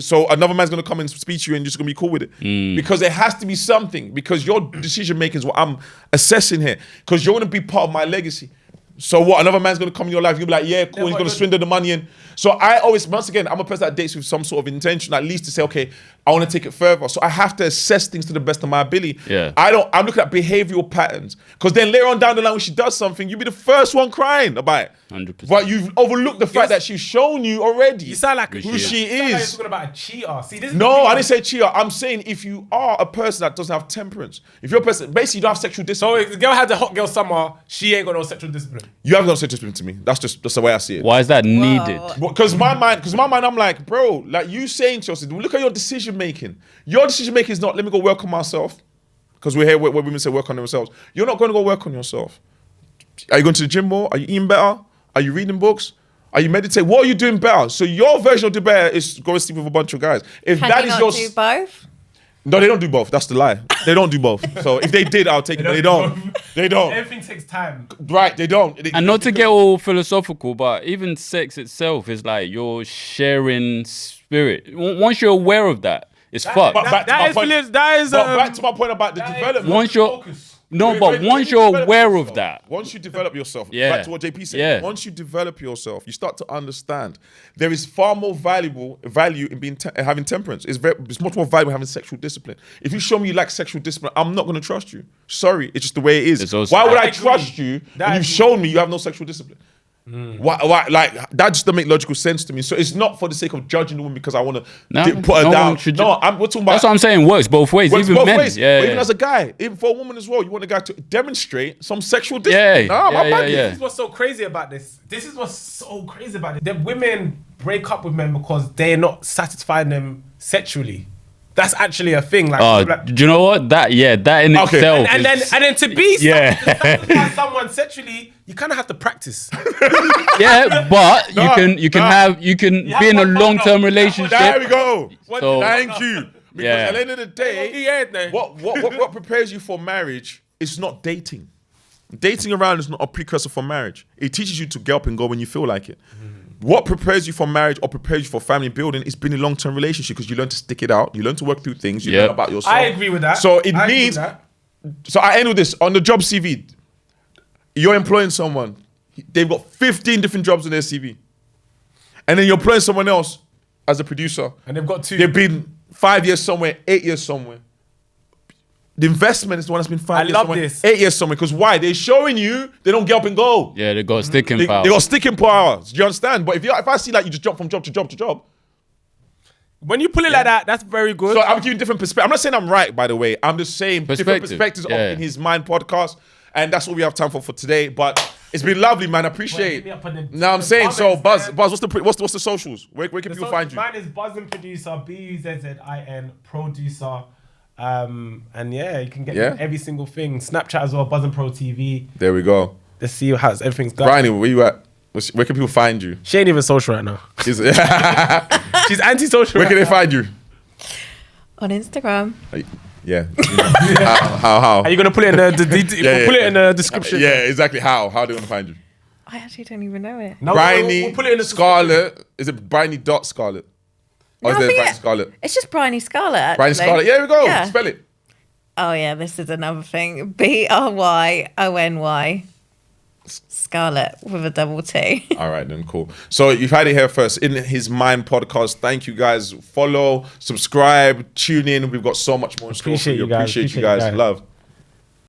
So another man's gonna come and speak to you and you're just gonna be cool with it? Because there has to be something. Because your decision making is what I'm assessing here. Because you're gonna be part of my legacy. So what? Another man's gonna come in your life. You'll be like, yeah, cool. He's gonna swindle the money in. So I always, once again, I'm a person that dates with some sort of intention, at least to say, okay, I want to take it further. So I have to assess things to the best of my ability. Yeah. I'm looking at behavioral patterns, because then later on down the line, when she does something, you'll be the first one crying about it. 100%. But you've overlooked the fact that she's shown you already. You sound like who she Like you're is. talking about a cheater. See, this is No, I didn't say cheater. I'm saying if you are a person that doesn't have temperance, if you're a person, basically you don't have sexual So discipline. if the girl had a hot girl summer, she ain't got no sexual discipline. You haven't got sexual discipline to me. That's the way I see it. Why is that needed? Because my mind, I'm like, bro, like you saying to yourself, look at your decision making. Your decision making is not, let me go work on myself. Because we're here where women say work on themselves. You're not going to go work on yourself. Are you going to the gym more? Are you eating better? Are you reading books? Are you meditating? What are you doing better? So your version of the better is go and sleep with a bunch of guys. If Can that you is not your do both? No, they don't do both. That's the lie. They don't do both. So if they did, I'll take it. But they don't. They don't. Everything takes time. Right? They don't. And not to get all philosophical, but even sex itself is like you're sharing spirit. Once you're aware of that, it's fucked. But back to my point. That is Back to my point about the development. Once you're once you you're develop aware yourself, of that, once you develop yourself, Yeah. back to what JP said, Yeah. once you develop yourself, you start to understand there is far more value in being having temperance. It's much more valuable having sexual discipline. If you show me you lack sexual discipline, I'm not going to trust you. Sorry, it's just the way it is. It's also- Why would I I agree. trust you when you've shown me you have no sexual discipline? Why, like that just doesn't make logical sense to me. So it's not for the sake of judging the woman because I want to put her no down. one should No, we're talking about. that's what I'm saying. Works both ways. Works Even both men. ways. Yeah, But even yeah. as a guy, even for a woman as well, you want a guy to demonstrate some sexual discipline. Yeah, my yeah, bad. yeah. This is what's so crazy about this. This is what's so crazy about it. That women break up with men because they're not satisfying them sexually. That's actually a thing. Like, Do you know what? That in Okay. itself. and is- then to be Yeah. to satisfy someone sexually, you kind of have to practice. yeah, but you can have be in a one partner. long-term relationship. There we go. So- Thank you. Because Yeah. at the end of the day, what prepares you for marriage is not dating. Dating around is not a precursor for marriage. It teaches you to get up and go when you feel like it. What prepares you for marriage or prepares you for family building is being in a long-term relationship because you learn to stick it out. You learn to work through things. You Yep. learn about yourself. I agree with that. So it I agree means. with that. So I end with this on the job CV. You're employing someone. They've got 15 different jobs on their CV, and then you're employing someone else as a producer. And they've got two. They've been 5 years somewhere, 8 years somewhere. The investment is the one that's been 5 I years love somewhere, this. 8 years somewhere. Because why? They're showing you they don't get up and go. Yeah, they got sticking They power. got sticking power. Do you understand? But if I see like you just jump from job to job to job, When you pull it like that, that's very good. so I'm giving different perspectives. I'm not saying I'm right, by the way. I'm just saying different Perspective, perspectives yeah. in his mind podcast. And that's what we have time for today. But it's been lovely, man. I appreciate hit me up on the- No, I'm the saying, so comments, Buzz, man. what's the socials? Where can people find you? Mine is Buzzin Producer, Buzzin Producer. And yeah, you can get Yeah. every single thing. Snapchat as well, Buzzin Pro TV. There we go. Let's see how everything's going. Bryony, where you at? Where can people find you? She ain't even social right now. Is- She's anti-social. Where can right they find you? On Instagram. Yeah. How? Are you gonna put it in the put it in the description? Yeah, exactly. How are they gonna find you? I actually don't even know it. No, Bryony we'll put it in the Scarlett. Is it Bryony.Scarlett? Or No, is I it think Bryony Scarlett? It's just Bryony Scarlett, actually. Bryony Scarlett. Yeah, there we go. Yeah. Spell it. Oh, yeah, this is another thing. BRYONY. Scarlett with a double T. All right, then, cool. So you've had it here first in his mind podcast. Thank you guys. Follow, subscribe, tune in. We've got so much more in store for Appreciate you. you guys. Appreciate you guys. Love.